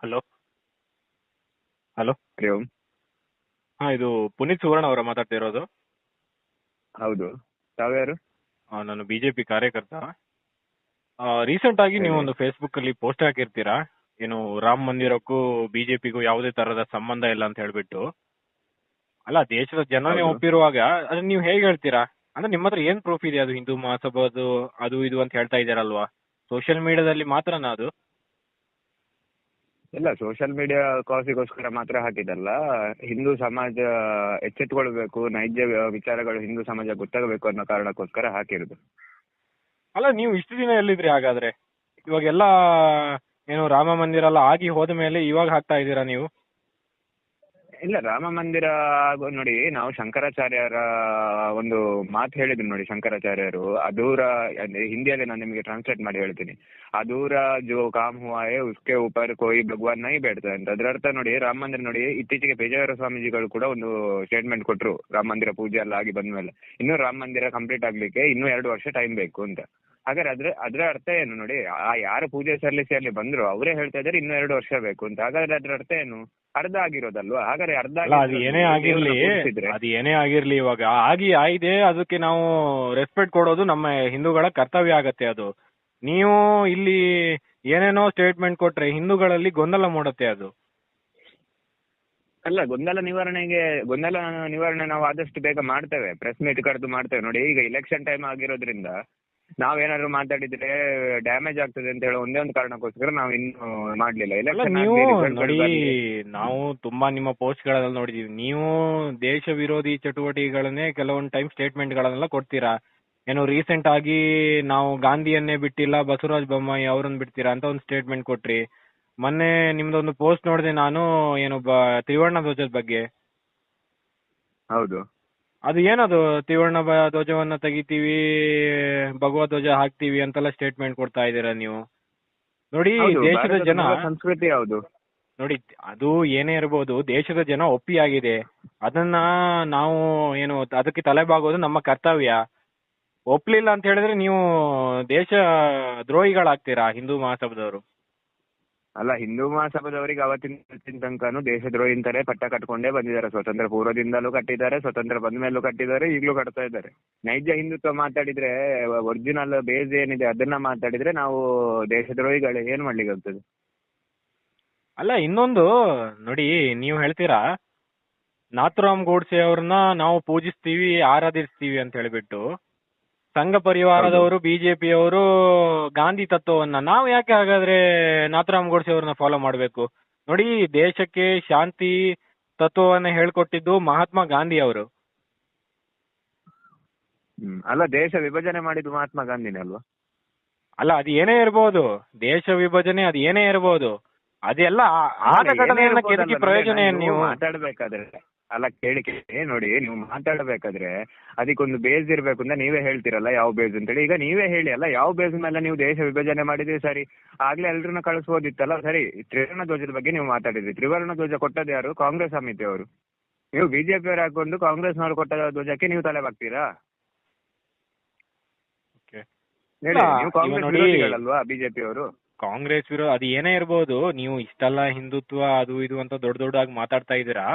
Hello. Hello. ಹರಿ ಓಂ. ಹಾ, ಇದು ಪುನೀತ್ ಸುವರ್ಣ ಅವರ ಮಾತಾಡ್ತಿರೋದು. ಹೌದು, ತಾವ್ಯಾರು? ನಾನು ಬಿಜೆಪಿ ಕಾರ್ಯಕರ್ತ. ರೀಸೆಂಟ್ ಆಗಿ ನೀವು ಹೇಳಿ. ಒಂದು ಫೇಸ್ಬುಕ್ ಅಲ್ಲಿ ಪೋಸ್ಟ್ ಹಾಕಿರ್ತೀರಾ, ಏನು ರಾಮ ಮಂದಿರಕ್ಕೂ ಬಿಜೆಪಿಗೂ ಯಾವುದೇ ತರದ ಸಂಬಂಧ ಇಲ್ಲ ಅಂತ ಹೇಳ್ಬಿಟ್ಟು. ಅಲ್ಲ, ದೇಶದ ಜನನೇ ಹೌದು. ಒಪ್ಪಿರುವಾಗ ಅದನ್ನ ನೀವು ಹೇಗೆ ಹೇಳ್ತೀರಾ? ಅಂದ್ರೆ ನಿಮ್ಮ ಹತ್ರ ಏನ್ ಪ್ರೂಫ್ ಇದೆ ಅದು ಹಿಂದೂ ಮಹಾಸಭಾದು ಅದು ಇದು ಅಂತ ಹೇಳ್ತಾ ಇದ್ದೀರಲ್ವಾ? ಸೋಷಿಯಲ್ ಮೀಡಿಯಾದಲ್ಲಿ ಮಾತ್ರನಾ ಅದು? ಇಲ್ಲ, ಸೋಷಿಯಲ್ ಮೀಡಿಯಾ ಕಾಸಿಗೋಸ್ಕರ ಮಾತ್ರ ಹಾಕಿದಲ್ಲ. ಹಿಂದೂ ಸಮಾಜ ಎಚ್ಚೆತ್ತುಕೊಳ್ಬೇಕು, ನೈಜ ವಿಚಾರಗಳು ಹಿಂದೂ ಸಮಾಜ ಗೊತ್ತಾಗಬೇಕು ಅನ್ನೋ ಕಾರಣಕ್ಕೋಸ್ಕರ ಹಾಕಿರೋದು. ಅಲ್ಲ, ನೀವು ಇಷ್ಟು ದಿನ ಎಲ್ಲಿದ್ರಿ ಹಾಗಾದ್ರೆ? ಇವಾಗೆಲ್ಲ ಏನು ರಾಮ ಮಂದಿರ ಎಲ್ಲ ಆಗಿ ಹೋದ ಮೇಲೆ ಇವಾಗ ಹಾಕ್ತಾ ಇದ್ದೀರಾ ನೀವು? ಇಲ್ಲ, ರಾಮ ಮಂದಿರ ನೋಡಿ, ನಾವು ಶಂಕರಾಚಾರ್ಯರ ಒಂದು ಮಾತು ಹೇಳಿದ್ರು ನೋಡಿ. ಶಂಕರಾಚಾರ್ಯರು ಅದೂರ, ಅಂದ್ರೆ ಹಿಂದಿಯಲ್ಲಿ ನಾನು ನಿಮಗೆ ಟ್ರಾನ್ಸ್ಲೇಟ್ ಮಾಡಿ ಹೇಳ್ತೀನಿ. ಅದೂರ ಜೋ ಕಾಮ್ ಹುವಾ ಹೈ ಉಸ್ಕೆ ಊಪರ್ ಕೋಯಿ ಭಗವಾನ್ ನೈ ಬೇಡ್ತಾ ಅಂತ. ಅದರ ಅರ್ಥ ನೋಡಿ, ರಾಮ ಮಂದಿರ ನೋಡಿ, ಇತ್ತೀಚೆಗೆ ಪೇಜಾವರ ಸ್ವಾಮೀಜಿಗಳು ಕೂಡ ಒಂದು ಸ್ಟೇಟ್ಮೆಂಟ್ ಕೊಟ್ರು. ರಾಮ ಮಂದಿರ ಪೂಜೆ ಎಲ್ಲ ಆಗಿ ಬಂದ್ಮೇಲೆ ಇನ್ನೂ ರಾಮ ಮಂದಿರ ಕಂಪ್ಲೀಟ್ ಆಗ್ಲಿಕ್ಕೆ ಇನ್ನೂ 2 ವರ್ಷ ಟೈಮ್ ಬೇಕು ಅಂತ. ಹಾಗಾದ್ರೆ ಅದರ ಅರ್ಥ ಏನು ನೋಡಿ, ಯಾರು ಪೂಜೆ ಸಲ್ಲಿಸಿ ಅಲ್ಲಿ ಬಂದ್ರು ಅವರೇ ಹೇಳ್ತಾ ಇದ್ದಾರೆ ಇನ್ನೂ 2 ವರ್ಷ ಬೇಕು ಅಂತ. ಹಾಗಾದ್ರೆ ಅದರ ಅರ್ಥ ಏನು? ಅರ್ಧ ಆಗಿರೋದಲ್ವಾ? ಹಾಗಾದ್ರೆ ಅರ್ಧ ಅದು ಏನೇ ಆಗಿರ್ಲಿ ಇವಾಗ ಆಗಿ ಆಯ್ದೆ, ಅದಕ್ಕೆ ನಾವು ರೆಸ್ಪೆಕ್ಟ್ ಕೊಡೋದು ನಮ್ಮ ಹಿಂದೂಗಳ ಕರ್ತವ್ಯ ಆಗತ್ತೆ. ಅದು ನೀವು ಇಲ್ಲಿ ಏನೇನೋ ಸ್ಟೇಟ್ಮೆಂಟ್ ಕೊಟ್ರೆ ಹಿಂದೂಗಳಲ್ಲಿ ಗೊಂದಲ ಮೂಡುತ್ತೆ ಅದು. ಅಲ್ಲ, ಗೊಂದಲ ನಿವಾರಣೆ ನಾವು ಆದಷ್ಟು ಬೇಗ ಮಾಡ್ತೇವೆ. ಪ್ರೆಸ್ ಮೀಟ್ ಕರೆದು ಮಾಡ್ತೇವೆ. ನೋಡಿ, ಈಗ ಇಲೆಕ್ಷನ್ ಟೈಮ್ ಆಗಿರೋದ್ರಿಂದ ನಾವೇನಾದ್ರು ಮಾತಾಡಿದ್ರೆ ಡ್ಯಾಮೇಜ್ ಆಗ್ತದೆ ಅಂತ ಹೇಳೋ ಒಂದೇ ಒಂದು ಕಾರಣಕ್ಕೋಸ್ಕರ ನಾವು ಇನ್ನು ಮಾಡ್ಲಿಲ್ಲ. ನೀವು ನೋಡಿ, ನಾವು ತುಂಬಾ ನಿಮ್ಮ ಪೋಸ್ಟ್ ಗಳಲ್ಲಿ ನೋಡಿದೀವಿ. ನೀವು ದೇಶ ವಿರೋಧಿ ಚಟುವಟಿಕೆಗಳನ್ನೇ ಕೆಲವೊಂದು ಟೈಮ್ ಸ್ಟೇಟ್ಮೆಂಟ್ ಗಳನ್ನೆಲ್ಲ ಕೊಡ್ತೀರಾ. ಏನು ರೀಸೆಂಟ್ ಆಗಿ ನಾವು ಗಾಂಧಿಯನ್ನೇ ಬಿಟ್ಟಿಲ್ಲ, ಬಸವರಾಜ ಬೊಮ್ಮಾಯಿ ಅವ್ರನ್ನ ಬಿಡ್ತೀರಾ ಅಂತ ಒಂದು ಸ್ಟೇಟ್ಮೆಂಟ್ ಕೊಟ್ರಿ. ಮೊನ್ನೆ ನಿಮ್ದೊಂದು ಪೋಸ್ಟ್ ನೋಡಿದೆ ನಾನು, ಏನು ತ್ರಿವರ್ಣ ಧ್ವಜದ ಬಗ್ಗೆ. ಹೌದು, ಅದು ಏನದು ತ್ರಿವರ್ಣ ಧ್ವಜವನ್ನ ತೆಗಿತೀವಿ, ಭಗವದ್ ಧ್ವಜ ಹಾಕ್ತೀವಿ ಅಂತೆಲ್ಲ ಸ್ಟೇಟ್ಮೆಂಟ್ ಕೊಡ್ತಾ ಇದ್ದೀರಾ ನೀವು. ನೋಡಿ, ದೇಶದ ಜನ ಸಂಸ್ಕೃತಿ ಯಾವುದು ನೋಡಿ, ಅದು ಏನೇ ಇರಬಹುದು, ದೇಶದ ಜನ ಒಪ್ಪಿ ಆಗಿದೆ. ಅದನ್ನ ನಾವು ಏನು ಅದಕ್ಕೆ ತಲೆಬಾಗೋದು ನಮ್ಮ ಕರ್ತವ್ಯ. ಒಪ್ಲಿಲ್ಲ ಅಂತ ಹೇಳಿದ್ರೆ ನೀವು ದೇಶ ದ್ರೋಹಿಗಳಾಗ್ತೀರಾ ಹಿಂದೂ ಮಹಾಸಭಾದವರು. ಅಲ್ಲ, ಹಿಂದೂ ಮಹಾಸಭಾದವರಿಗೆ ಅವತ್ತಿನ ತನಕನೂ ದೇಶದ್ರೋಹಿ ಅಂತಾರೆ ಪಟ್ಟ ಕಟ್ಕೊಂಡೇ ಬಂದಿದ್ದಾರೆ. ಸ್ವತಂತ್ರ ಪೂರ್ವದಿಂದಲೂ ಕಟ್ಟಿದ್ದಾರೆ, ಸ್ವತಂತ್ರ ಬಂದ ಮೇಲೂ ಕಟ್ಟಿದ್ದಾರೆ, ಈಗಲೂ ಕಟ್ತಾ ಇದ್ದಾರೆ. ನೈಜ ಹಿಂದುತ್ವ ಮಾತಾಡಿದ್ರೆ, ಒರಿಜಿನಲ್ ಬೇಸ್ ಏನಿದೆ ಅದನ್ನ ಮಾತಾಡಿದ್ರೆ ನಾವು ದೇಶದ್ರೋಹಿಗಳು ಏನ್ ಮಾಡ್ಲಿಕ್ಕೆ ಆಗ್ತದೆ? ಅಲ್ಲ, ಇನ್ನೊಂದು ನೋಡಿ, ನೀವು ಹೇಳ್ತೀರಾ ನಾಥುರಾಮ್ ಗೋಡ್ಸೆ ಅವ್ರನ್ನ ನಾವು ಪೂಜಿಸ್ತೀವಿ, ಆರಾಧಿಸ್ತೀವಿ ಅಂತ ಹೇಳ್ಬಿಟ್ಟು. ಸಂಘ ಪರಿವಾರದವರು, ಬಿಜೆಪಿಯವರು ಗಾಂಧಿ ತತ್ವವನ್ನ ನಾವು ಯಾಕೆ ಹಾಗಾದ್ರೆ ನಾಥುರಾಮ್ ಗೋಡ್ಸೆ ಅವ್ರನ್ನ ಫಾಲೋ ಮಾಡ್ಬೇಕು? ನೋಡಿ, ದೇಶಕ್ಕೆ ಶಾಂತಿ ತತ್ವವನ್ನ ಹೇಳ್ಕೊಟ್ಟಿದ್ದು ಮಹಾತ್ಮ ಗಾಂಧಿ ಅವರು. ಅಲ್ಲ, ದೇಶ ವಿಭಜನೆ ಮಾಡಿದ್ದು ಮಹಾತ್ಮ ಗಾಂಧಿನೇ ಅಲ್ವಾ? ಅಲ್ಲ, ಅದು ಏನೇ ಇರ್ಬೋದು, ದೇಶ ವಿಭಜನೆ ಅದು ಏನೇ ಇರ್ಬೋದು, ಅದೆಲ್ಲ ಆದ ಘಟನೆಯನ್ನ ಕೆದಕಿ ಪ್ರಯೋಜನ ಏನು? ನೀವು ಮಾತಾಡ್ಬೇಕಾದ್ರೆ ಅಲ್ಲ, ಕೇಳಿ ನೋಡಿ, ನೀವು ಮಾತಾಡ್ಬೇಕಾದ್ರೆ ಅದಕ್ಕೊಂದು ಬೇಸ್ ಇರ್ಬೇಕು ಅಂತ ನೀವೇ ಹೇಳ್ತಿರಲ್ಲ, ಯಾವ ಬೇಸ್ ಅಂತೇಳಿ. ಈಗ ನೀವೇ ಹೇಳಿ ಅಲ್ಲ, ಯಾವ ಬೇಸ್ ಮೇಲೆ ನೀವು ದೇಶ ವಿಭಜನೆ ಮಾಡಿದ್ರಿ? ಸರಿ, ಆಗ್ಲೇ ಎಲ್ರನ್ನ ಕಳಿಸ್ಬೋದಿತ್ತಲ್ಲ. ಸರಿ, ತ್ರಿವರ್ಣ ಧ್ವಜದ ಬಗ್ಗೆ ನೀವು ಮಾತಾಡಿದ್ರಿ. ತ್ರಿವರ್ಣ ಧ್ವಜ ಕೊಟ್ಟದ್ದು ಯಾರು? ಕಾಂಗ್ರೆಸ್ ಸಮಿತಿ ಅವರು. ನೀವು ಬಿಜೆಪಿ ಅವರು ಹಾಕೊಂಡು ಕಾಂಗ್ರೆಸ್ನವರು ಕೊಟ್ಟ ಧ್ವಜಕ್ಕೆ ನೀವು ತಲೆ ಬಾಗ್ತೀರಾ? ಹೇಳಿ, ನೀವು ಕಾಂಗ್ರೆಸ್ ವಿರೋಧಿಗಳಲ್ವಾ ಬಿಜೆಪಿ ಅವರು? ಕಾಂಗ್ರೆಸ್ ವಿರೋಧ ಅದು ಏನೇ ಇರ್ಬೋದು, ನೀವು ಇಷ್ಟೆಲ್ಲ ಹಿಂದುತ್ವ ಅದು ಇದು ಅಂತ ದೊಡ್ಡದಾಗಿ ಮಾತಾಡ್ತಾ ಇದ್ದೀರಾ.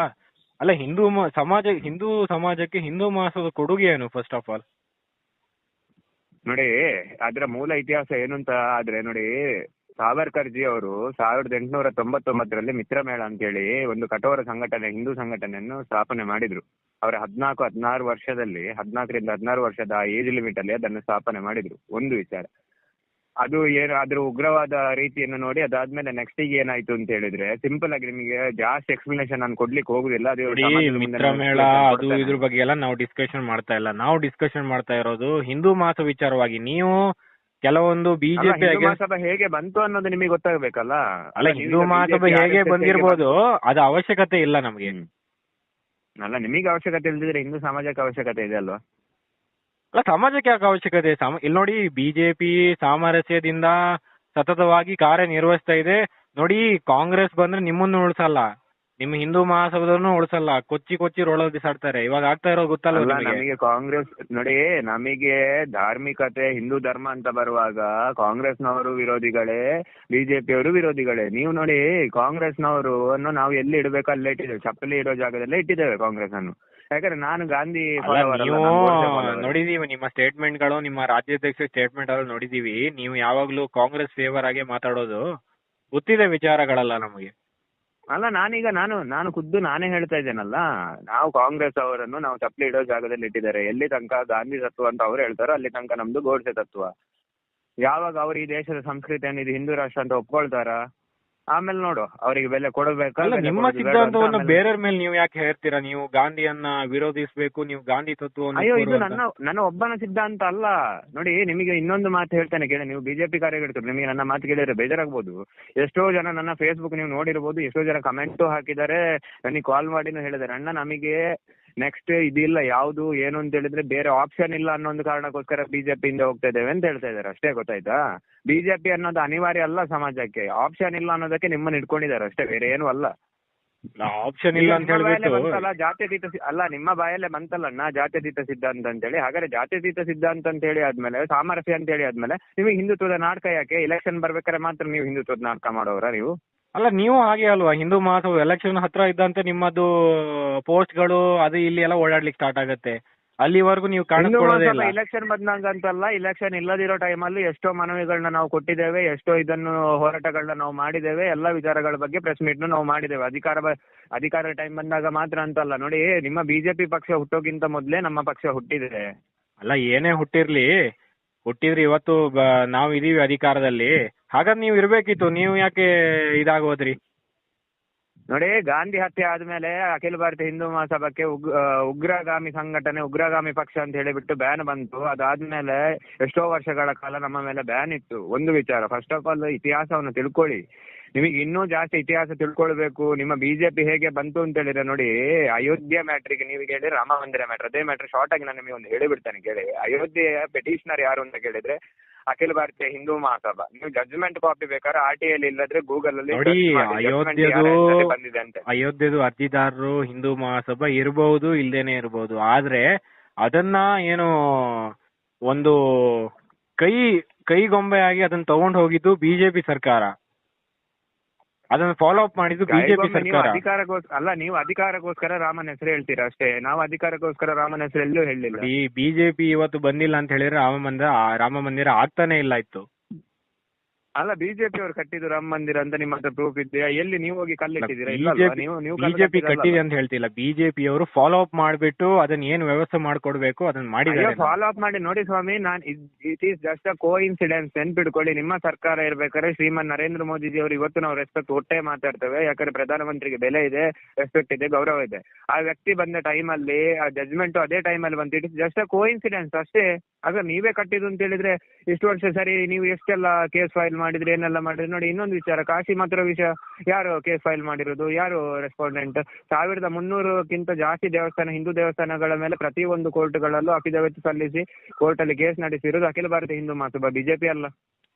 ಅಲ್ಲ, ಹಿಂದೂ ಸಮಾಜಕ್ಕೆ ಹಿಂದೂ ಮಹಾಸಭಾದ ಕೊಡುಗೆ ಏನು ಫಸ್ಟ್ ಆಫ್ ಆಲ್? ನೋಡಿ, ಅದರ ಮೂಲ ಇತಿಹಾಸ ಏನು ಅಂತ ಆದ್ರೆ ನೋಡಿ, ಸಾವರ್ಕರ್ ಜಿ ಅವರು 1899ರಲ್ಲಿ ಮಿತ್ರಮೇಳ ಅಂತೇಳಿ ಒಂದು ಕಠೋರ ಸಂಘಟನೆ, ಹಿಂದೂ ಸಂಘಟನೆಯನ್ನು ಸ್ಥಾಪನೆ ಮಾಡಿದ್ರು. ಅವರ 14-16 ವರ್ಷದಲ್ಲಿ, 14ರಿಂದ 16 ವರ್ಷದ ಏಜ್ ಲಿಮಿಟ್ ಅಲ್ಲಿ ಅದನ್ನು ಸ್ಥಾಪನೆ ಮಾಡಿದ್ರು. ಒಂದು ವಿಚಾರ ಅದು ಏನು, ಅದ್ರ ಉಗ್ರವಾದ ರೀತಿಯನ್ನು ನೋಡಿ ಅದಾದ್ಮೇಲೆ ನೆಕ್ಸ್ಟ್ ಈಗ ಏನಾಯ್ತು ಅಂತ ಹೇಳಿದ್ರೆ, ಸಿಂಪಲ್ ಆಗಿ ನಿಮಗೆ ಜಾಸ್ತಿ ಎಕ್ಸ್ಪ್ಲನೇಷನ್ ನಾನು ಕೊಡ್ಲಿಕ್ಕೆ ಹೋಗುದಿಲ್ಲ. ಮಿತ್ರಮೇಳ ಅದು ಇದ್ರ ಬಗ್ಗೆ ಎಲ್ಲ ನಾವು ಡಿಸ್ಕಷನ್ ಮಾಡ್ತಾ ಇಲ್ಲ. ನಾವು ಡಿಸ್ಕಷನ್ ಮಾಡ್ತಾ ಇರೋದು ಹಿಂದೂ ಮಹಾಸಭಾ ವಿಚಾರವಾಗಿ. ನೀವು ಕೆಲವೊಂದು ಬಿಜೆಪಿ ಮಹಾಸಭಾ ಹೇಗೆ ಬಂತು ಅನ್ನೋದು ನಿಮಗೆ ಗೊತ್ತಾಗಬೇಕಲ್ಲ. ಅಲ್ಲ, ಹಿಂದೂ ಮಹಾಸಭಾ ಹೇಗೆ ಬಂದಿರ್ಬೋದು, ಅದು ಅವಶ್ಯಕತೆ ಇಲ್ಲ ನಮಗೆ. ಅಲ್ಲ, ನಿಮಗೆ ಅವಶ್ಯಕತೆ ಇಲ್ದಿದ್ರೆ ಹಿಂದೂ ಸಮಾಜಕ್ಕೆ ಅವಶ್ಯಕತೆ ಇದೆ ಅಲ್ವಾ? ಅಲ್ಲ, ಸಮಾಜಕ್ಕೆ ಯಾಕೆ ಅವಶ್ಯಕತೆ? ಇಲ್ಲಿ ನೋಡಿ, ಬಿಜೆಪಿ ಸಾಮರಸ್ಯದಿಂದ ಸತತವಾಗಿ ಕಾರ್ಯನಿರ್ವಹಿಸ್ತಾ ಇದೆ. ನೋಡಿ, ಕಾಂಗ್ರೆಸ್ ಬಂದ್ರೆ ನಿಮ್ಮನ್ನು ಉಳಿಸಲ್ಲ, ನಿಮ್ಮ ಹಿಂದೂ ಮಹಾಸಭಾದವ್ರನ್ನು ಉಳಿಸಲ್ಲ, ಕೊಚ್ಚಿ ರೋಡಲ್ಲಿ ಬಿಸಾಡ್ತಾರೆ. ಇವಾಗ ಆಗ್ತಾ ಇರೋದು ಗೊತ್ತಲ್ವ ಅಲ್ಲ, ನಿಮಗೆ? ನಮಗೆ ಕಾಂಗ್ರೆಸ್ ನೋಡಿ, ನಮಗೆ ಧಾರ್ಮಿಕತೆ ಹಿಂದೂ ಧರ್ಮ ಅಂತ ಬರುವಾಗ ಕಾಂಗ್ರೆಸ್ನವರು ವಿರೋಧಿಗಳೇ, ಬಿಜೆಪಿಯವರು ವಿರೋಧಿಗಳೇ. ನೀವು ನೋಡಿ, ಕಾಂಗ್ರೆಸ್ನವರು ನಾವು ಎಲ್ಲಿ ಇಡಬೇಕು ಅಲ್ಲೇ ಇಟ್ಟಿದ್ದೇವೆ, ಚಪ್ಪಲಿ ಇಡೋ ಜಾಗದಲ್ಲೇ ಇಟ್ಟಿದ್ದೇವೆ ಕಾಂಗ್ರೆಸ್ ಅನ್ನು. ಯಾಕಂದ್ರೆ ನಾನು ಗಾಂಧಿ follower ಅಲ್ಲ, ನೀವು ನಾನು ಗೋಡ್ಸೆ follower. ನೋಡಿದೀವಿ ನಿಮ್ಮ ಸ್ಟೇಟ್ಮೆಂಟ್ಗಳು, ನಿಮ್ಮ ರಾಜ್ಯಾಧ್ಯಕ್ಷ ಸ್ಟೇಟ್ಮೆಂಟ್ ಗಳು ನೋಡಿದೀವಿ. ನೀವು ಯಾವಾಗ್ಲೂ ಕಾಂಗ್ರೆಸ್ ಫೇವರ್ ಆಗಿ ಮಾತಾಡೋದು ಗೊತ್ತಿದೆ ವಿಚಾರಗಳಲ್ಲ ನಮಗೆ. ಅಲ್ಲ, ನಾನು ಖುದ್ದು ನಾನೇ ಹೇಳ್ತಾ ಇದ್ದೇನಲ್ಲ, ನಾವು ಕಾಂಗ್ರೆಸ್ ಅವರನ್ನು ನಾವು ಚಪ್ಪಲಿ ಇಡೋ ಜಾಗದಲ್ಲಿ ಇಟ್ಟಿದ್ದಾರೆ. ಎಲ್ಲಿ ತನಕ ಗಾಂಧಿ ತತ್ವ ಅಂತ ಅವ್ರು ಹೇಳ್ತಾರೋ ಅಲ್ಲಿ ತನಕ ನಮ್ದು ಗೋಡ್ಸೆ ತತ್ವ. ಯಾವಾಗ ಅವ್ರು ಈ ದೇಶದ ಸಂಸ್ಕೃತಿಯನ್ನು ಇದು ಹಿಂದೂ ರಾಷ್ಟ್ರ ಅಂತ ಒಪ್ಕೊಳ್ತಾರ, ಆಮೇಲೆ ನೋಡು ಅವರಿಗೆ ಬೆಲೆ ಕೊಡಬೇಕಾ. ಅಲ್ಲ, ನಿಮ್ಮ ಸಿದ್ಧಾಂತವನ್ನು ಬೇರೆಯವ್ರ ಮೇಲೆ ನೀವು ಯಾಕೆ ಹೇಳ್ತೀರಾ? ನೀವು ಗಾಂಧಿಯನ್ನ ವಿರೋಧಿಸಬೇಕು, ನೀವು ಗಾಂಧಿ ತತ್ವವನ್ನು ಅಯ್ಯೋ, ಇದು ನನ್ನ ಒಬ್ಬನ ಸಿದ್ಧಾಂತ ಅಲ್ಲ. ನೋಡಿ, ನಿಮಗೆ ಇನ್ನೊಂದು ಮಾತು ಹೇಳ್ತೇನೆ ಕೇಳಿ. ನೀವು ಬಿಜೆಪಿ ಕಾರ್ಯಕರ್ತರು, ನಿಮಗೆ ನನ್ನ ಮಾತು ಕೇಳಿದ್ರೆ ಬೇಜಾರಾಗ್ಬೋದು. ಎಷ್ಟೋ ಜನ ನನ್ನ ಫೇಸ್ಬುಕ್ ನೀವು ನೋಡಿರ್ಬೋದು, ಎಷ್ಟೋ ಜನ ಕಮೆಂಟ್ ಹಾಕಿದ್ದಾರೆ, ನನಗೆ ಕಾಲ್ ಮಾಡಿನೂ ಹೇಳಿದ್ದಾರೆ, ಅಣ್ಣ ನಮಗೆ ನೆಕ್ಸ್ಟ್ ಇದಿಲ್ಲ, ಯಾವುದು ಏನು ಅಂತ ಹೇಳಿದ್ರೆ ಬೇರೆ ಆಪ್ಷನ್ ಇಲ್ಲ ಅನ್ನೋ ಒಂದು ಕಾರಣಕ್ಕೋಸ್ಕರ ಬಿಜೆಪಿಯಿಂದ ಹೋಗ್ತಾ ಇದ್ದೇವೆ ಅಂತ ಹೇಳ್ತಾ ಇದ್ದಾರೆ ಅಷ್ಟೇ. ಗೊತ್ತಾಯ್ತಾ? ಬಿಜೆಪಿ ಅನ್ನೋದು ಅನಿವಾರ್ಯ ಅಲ್ಲ ಸಮಾಜಕ್ಕೆ, ಆಪ್ಷನ್ ಇಲ್ಲ ಅನ್ನೋದಕ್ಕೆ ನಿಮ್ಮನ್ನ ಇಟ್ಕೊಂಡಿದ್ದಾರೆ ಅಷ್ಟೇ, ಬೇರೆ ಏನು ಅಲ್ಲ. ಆಪ್ಷನ್ ಇಲ್ಲ ಅಂತ ಹೇಳ್ಬಿಟ್ಟು ಜಾತ್ಯತೀತ ಅಲ್ಲ, ನಿಮ್ಮ ಬಾಯಲ್ಲೇ ಬಂತಲ್ಲಣ್ಣ ಜಾತ್ಯತೀತ ಸಿದ್ಧಾಂತ ಅಂತ ಹೇಳಿ. ಹಾಗಾದ್ರೆ ಜಾತ್ಯತೀತ ಸಿದ್ಧಾಂತ ಅಂತ ಹೇಳಿ ಆದ್ಮೇಲೆ, ಸಾಮರಸ್ಯ ಅಂತ ಹೇಳಿ ಆದ್ಮೇಲೆ ನಿಮಗೆ ಹಿಂದುತ್ವದ ನಾಟಕ ಯಾಕೆ? ಇಲೆಕ್ಷನ್ ಬರ್ಬೇಕಾದ್ರೆ ಮಾತ್ರ ನೀವು ಹಿಂದುತ್ವದ ನಾಟಕ ಮಾಡೋರ ನೀವು? ಅಲ್ಲ, ನೀವು ಹಾಗೆ ಅಲ್ವಾ? ಹಿಂದೂ ಮಹಾಸಭಾ ಎಲೆಕ್ಷನ್ ಹತ್ರ ಇದ್ದಂತೆ ನಿಮ್ಮದು ಪೋಸ್ಟ್ಗಳು ಅದು ಇಲ್ಲಿ ಎಲ್ಲ ಓಡಾಡ್ಲಿಕ್ಕೆ ಸ್ಟಾರ್ಟ್ ಆಗುತ್ತೆ. ಅಲ್ಲಿವರೆಗೂ ನೀವು ಕಾಣಿಸ್ಕೊಳ್ಳೋದೇ ಇಲ್ಲ. ಇಲೆಕ್ಷನ್ ಬಂದಾಗ ಅಂತಲ್ಲ, ಇಲೆಕ್ಷನ್ ಇಲ್ಲದಿರೋ ಟೈಮಲ್ಲಿ ಎಷ್ಟೋ ಮನವಿಗಳನ್ನ ನಾವು ಕೊಟ್ಟಿದ್ದೇವೆ, ಎಷ್ಟೋ ಇದನ್ನು ಹೋರಾಟಗಳನ್ನ ನಾವು ಮಾಡಿದ್ದೇವೆ, ಎಲ್ಲಾ ವಿಚಾರಗಳ ಬಗ್ಗೆ ಪ್ರೆಸ್ ಮೀಟ್ ನಾವು ಮಾಡಿದ್ದೇವೆ. ಅಧಿಕಾರ ಟೈಮ್ ಬಂದಾಗ ಮಾತ್ರ ಅಂತಲ್ಲ. ನೋಡಿ, ನಿಮ್ಮ ಬಿಜೆಪಿ ಪಕ್ಷ ಹುಟ್ಟೋಕ್ಕಿಂತ ಮೊದಲೇ ನಮ್ಮ ಪಕ್ಷ ಹುಟ್ಟಿದೆ. ಅಲ್ಲ, ಏನೇ ಹುಟ್ಟಿದ್ರಿ ಇವತ್ತು ನಾವು ಇದೀವಿ ಅಧಿಕಾರದಲ್ಲಿ. ಹಾಗಾದ್ರೆ ನೀವು ಇರ್ಬೇಕಿತ್ತು, ನೀವು ಯಾಕೆ ಇದಾಗೋದ್ರಿ? ನೋಡಿ, ಗಾಂಧಿ ಹತ್ಯೆ ಆದ್ಮೇಲೆ ಅಖಿಲ ಭಾರತೀಯ ಹಿಂದೂ ಮಹಾಸಭಾಕ್ಕೆ ಉಗ್ರಗಾಮಿ ಸಂಘಟನೆ, ಉಗ್ರಗಾಮಿ ಪಕ್ಷ ಅಂತ ಹೇಳಿಬಿಟ್ಟು ಬ್ಯಾನ್ ಬಂತು. ಅದಾದ್ಮೇಲೆ ಎಷ್ಟೋ ವರ್ಷಗಳ ಕಾಲ ನಮ್ಮ ಮೇಲೆ ಬ್ಯಾನ್ ಇತ್ತು. ಒಂದು ವಿಚಾರ, ಫಸ್ಟ್ ಆಫ್ ಆಲ್ ಇತಿಹಾಸವನ್ನು ತಿಳ್ಕೊಳ್ಳಿ. ನಿಮಗೆ ಇನ್ನೂ ಜಾಸ್ತಿ ಇತಿಹಾಸ ತಿಳ್ಕೊಳ್ಬೇಕು, ನಿಮ್ಮ ಬಿಜೆಪಿ ಹೇಗೆ ಬಂತು ಅಂತ ಹೇಳಿದ್ರೆ ನೋಡಿ, ಅಯೋಧ್ಯೆ ಮ್ಯಾಟ್ರಿಗೆ ನೀವು ಕೇಳಿ, ರಾಮ ಮಂದಿರ ಮ್ಯಾಟ್ರ್, ಅದೇ ಮ್ಯಾಟ್ರ್ ಶಾರ್ಟ್ ಆಗಿ ನಾನು ನಿಮಗೆ ಒಂದು ಹೇಳಿಬಿಡ್ತೇನೆ ಕೇಳಿ. ಅಯೋಧ್ಯೆಯ ಪೆಟಿಷನರ್ ಯಾರು ಅಂತ ಕೇಳಿದ್ರೆ ಅಖಿಲ ಭಾರತೀಯ ಹಿಂದೂ ಮಹಾಸಭಾ. ನೀವು ಜಡ್ಜ್ಮೆಂಟ್ ಕಾಪಿ ಬೇಕಾದ್ರೆ RTI ಇಲ್ಲದ್ರೆ ಗೂಗಲ್ ಅಲ್ಲಿ ಬಂದಿದೆ ಅಂತ. ಅಯೋಧ್ಯೆದು ಅರ್ಜಿದಾರರು ಹಿಂದೂ ಮಹಾಸಭಾ ಇರಬಹುದು, ಇಲ್ದೇನೆ ಇರಬಹುದು. ಆದ್ರೆ ಅದನ್ನ ಏನು ಒಂದು ಕೈಗೊಂಬೆಯಾಗಿ ಅದನ್ನ ತಗೊಂಡು ಹೋಗಿದ್ದು ಬಿಜೆಪಿ ಸರ್ಕಾರ, ಅದನ್ನ ಫಾಲೋ ಅಪ್ ಮಾಡಿದ್ದು ಬಿಜೆಪಿ ಸರ್ಕಾರ. ಅಲ್ಲ, ನೀವು ಅಧಿಕಾರಕ್ಕೋಸ್ಕರ ರಾಮನ ಹೆಸರು ಹೇಳ್ತೀರಾ ಅಷ್ಟೇ. ನಾವು ಅಧಿಕಾರಕ್ಕೋಸ್ಕರ ರಾಮನ ಹೆಸರು ಎಲ್ಲೂ ಹೇಳಿಲ್ಲ. ಈ ಬಿಜೆಪಿ ಇವತ್ತು ಬಂದಿಲ್ಲ ಅಂತ ಹೇಳಿದ್ರೆ ರಾಮ ಮಂದಿರ ಆಗ್ತಾನೆ ಇಲ್ಲ ಇತ್ತು. ಅಲ್ಲ, ಬಿಜೆಪಿ ಅವರು ಕಟ್ಟಿದ್ದು ರಾಮ ಮಂದಿರ ಅಂತ ನಿಮ್ಮ ಹತ್ರ ಪ್ರೂಫ್ ಇದೆಯಾ? ಎಲ್ಲಿ ನೀವು ಹೋಗಿ ಕಲ್ಲಿಟ್ಟಿದ್ದೀರಾ? ಬಿಜೆಪಿ ಕಟ್ಟಿದೆ ಅಂತ ಹೇಳ್ತಿಲ್ಲ, ಬಿಜೆಪಿ ಅವರು ಫಾಲೋ ಅಪ್ ಮಾಡ್ಬಿಟ್ಟು ಅದನ್ನ ಏನು ವ್ಯವಸ್ಥೆ ಮಾಡ್ಕೊಡ್ಬೇಕು ಅದನ್ನ ಮಾಡಿದ್ದಾರೆ. ಫಾಲೋ ಅಪ್ ಮಾಡಿ ನೋಡಿ ಸ್ವಾಮಿ, it is just a coincidence. ನೆನ್ಪಿಡ್ಕೊಳ್ಳಿ, ನಿಮ್ಮ ಸರ್ಕಾರ ಇರ್ಬೇಕಾದ್ರೆ ಶ್ರೀಮಾನ್ ನರೇಂದ್ರ ಮೋದಿಜಿ ಅವರು ಇವತ್ತು ನಾವು ರೆಸ್ಪೆಕ್ಟ್ ಒಟ್ಟೆ ಮಾತಾಡ್ತೇವೆ. ಯಾಕಂದ್ರೆ ಪ್ರಧಾನಮಂತ್ರಿಗೆ ಬೆಲೆ ಇದೆ, ರೆಸ್ಪೆಕ್ಟ್ ಇದೆ, ಗೌರವ ಇದೆ. ಆ ವ್ಯಕ್ತಿ ಬಂದ ಟೈಮಲ್ಲಿ ಆ ಜಡ್ಜ್ಮೆಂಟ್ ಅದೇ ಟೈಮಲ್ಲಿ ಬಂತು. It is just a coincidence ಅಷ್ಟೇ. ಆಗ ನೀವೇ ಕಟ್ಟಿದ್ದು ಅಂತ ಹೇಳಿದ್ರೆ ಇಷ್ಟು ವರ್ಷ ಸರಿ ನೀವು ಎಷ್ಟೆಲ್ಲ ಕೇಸ್ ಫೈಲ್ ಮಾಡಿದ್ರೆ, ಏನೆಲ್ಲ ಮಾಡಿದ್ರೆ. ನೋಡಿ, ಇನ್ನೊಂದು ವಿಚಾರ, ಕಾಶಿ ಮಾತ್ರ ವಿಷಯ ಯಾರು ಕೇಸ್ ಫೈಲ್ ಮಾಡಿರೋದು, ಯಾರು ರೆಸ್ಪಾಂಡೆಂಟ್? 1300ಕ್ಕಿಂತ ಜಾಸ್ತಿ ಹಿಂದೂ ದೇವಸ್ಥಾನಗಳ ಮೇಲೆ ಪ್ರತಿಯೊಂದು ಕೋರ್ಟ್ಗಳಲ್ಲೂ ಅಫಿಡವಿಟ್ ಸಲ್ಲಿಸಿ ಕೋರ್ಟ್ ಅಲ್ಲಿ ಕೇಸ್ ನಡೆಸಿರೋದು ಅಖಿಲ ಭಾರತೀಯ ಹಿಂದೂ ಮಹಾಸಭಾ, ಬಿಜೆಪಿ ಅಲ್ಲ.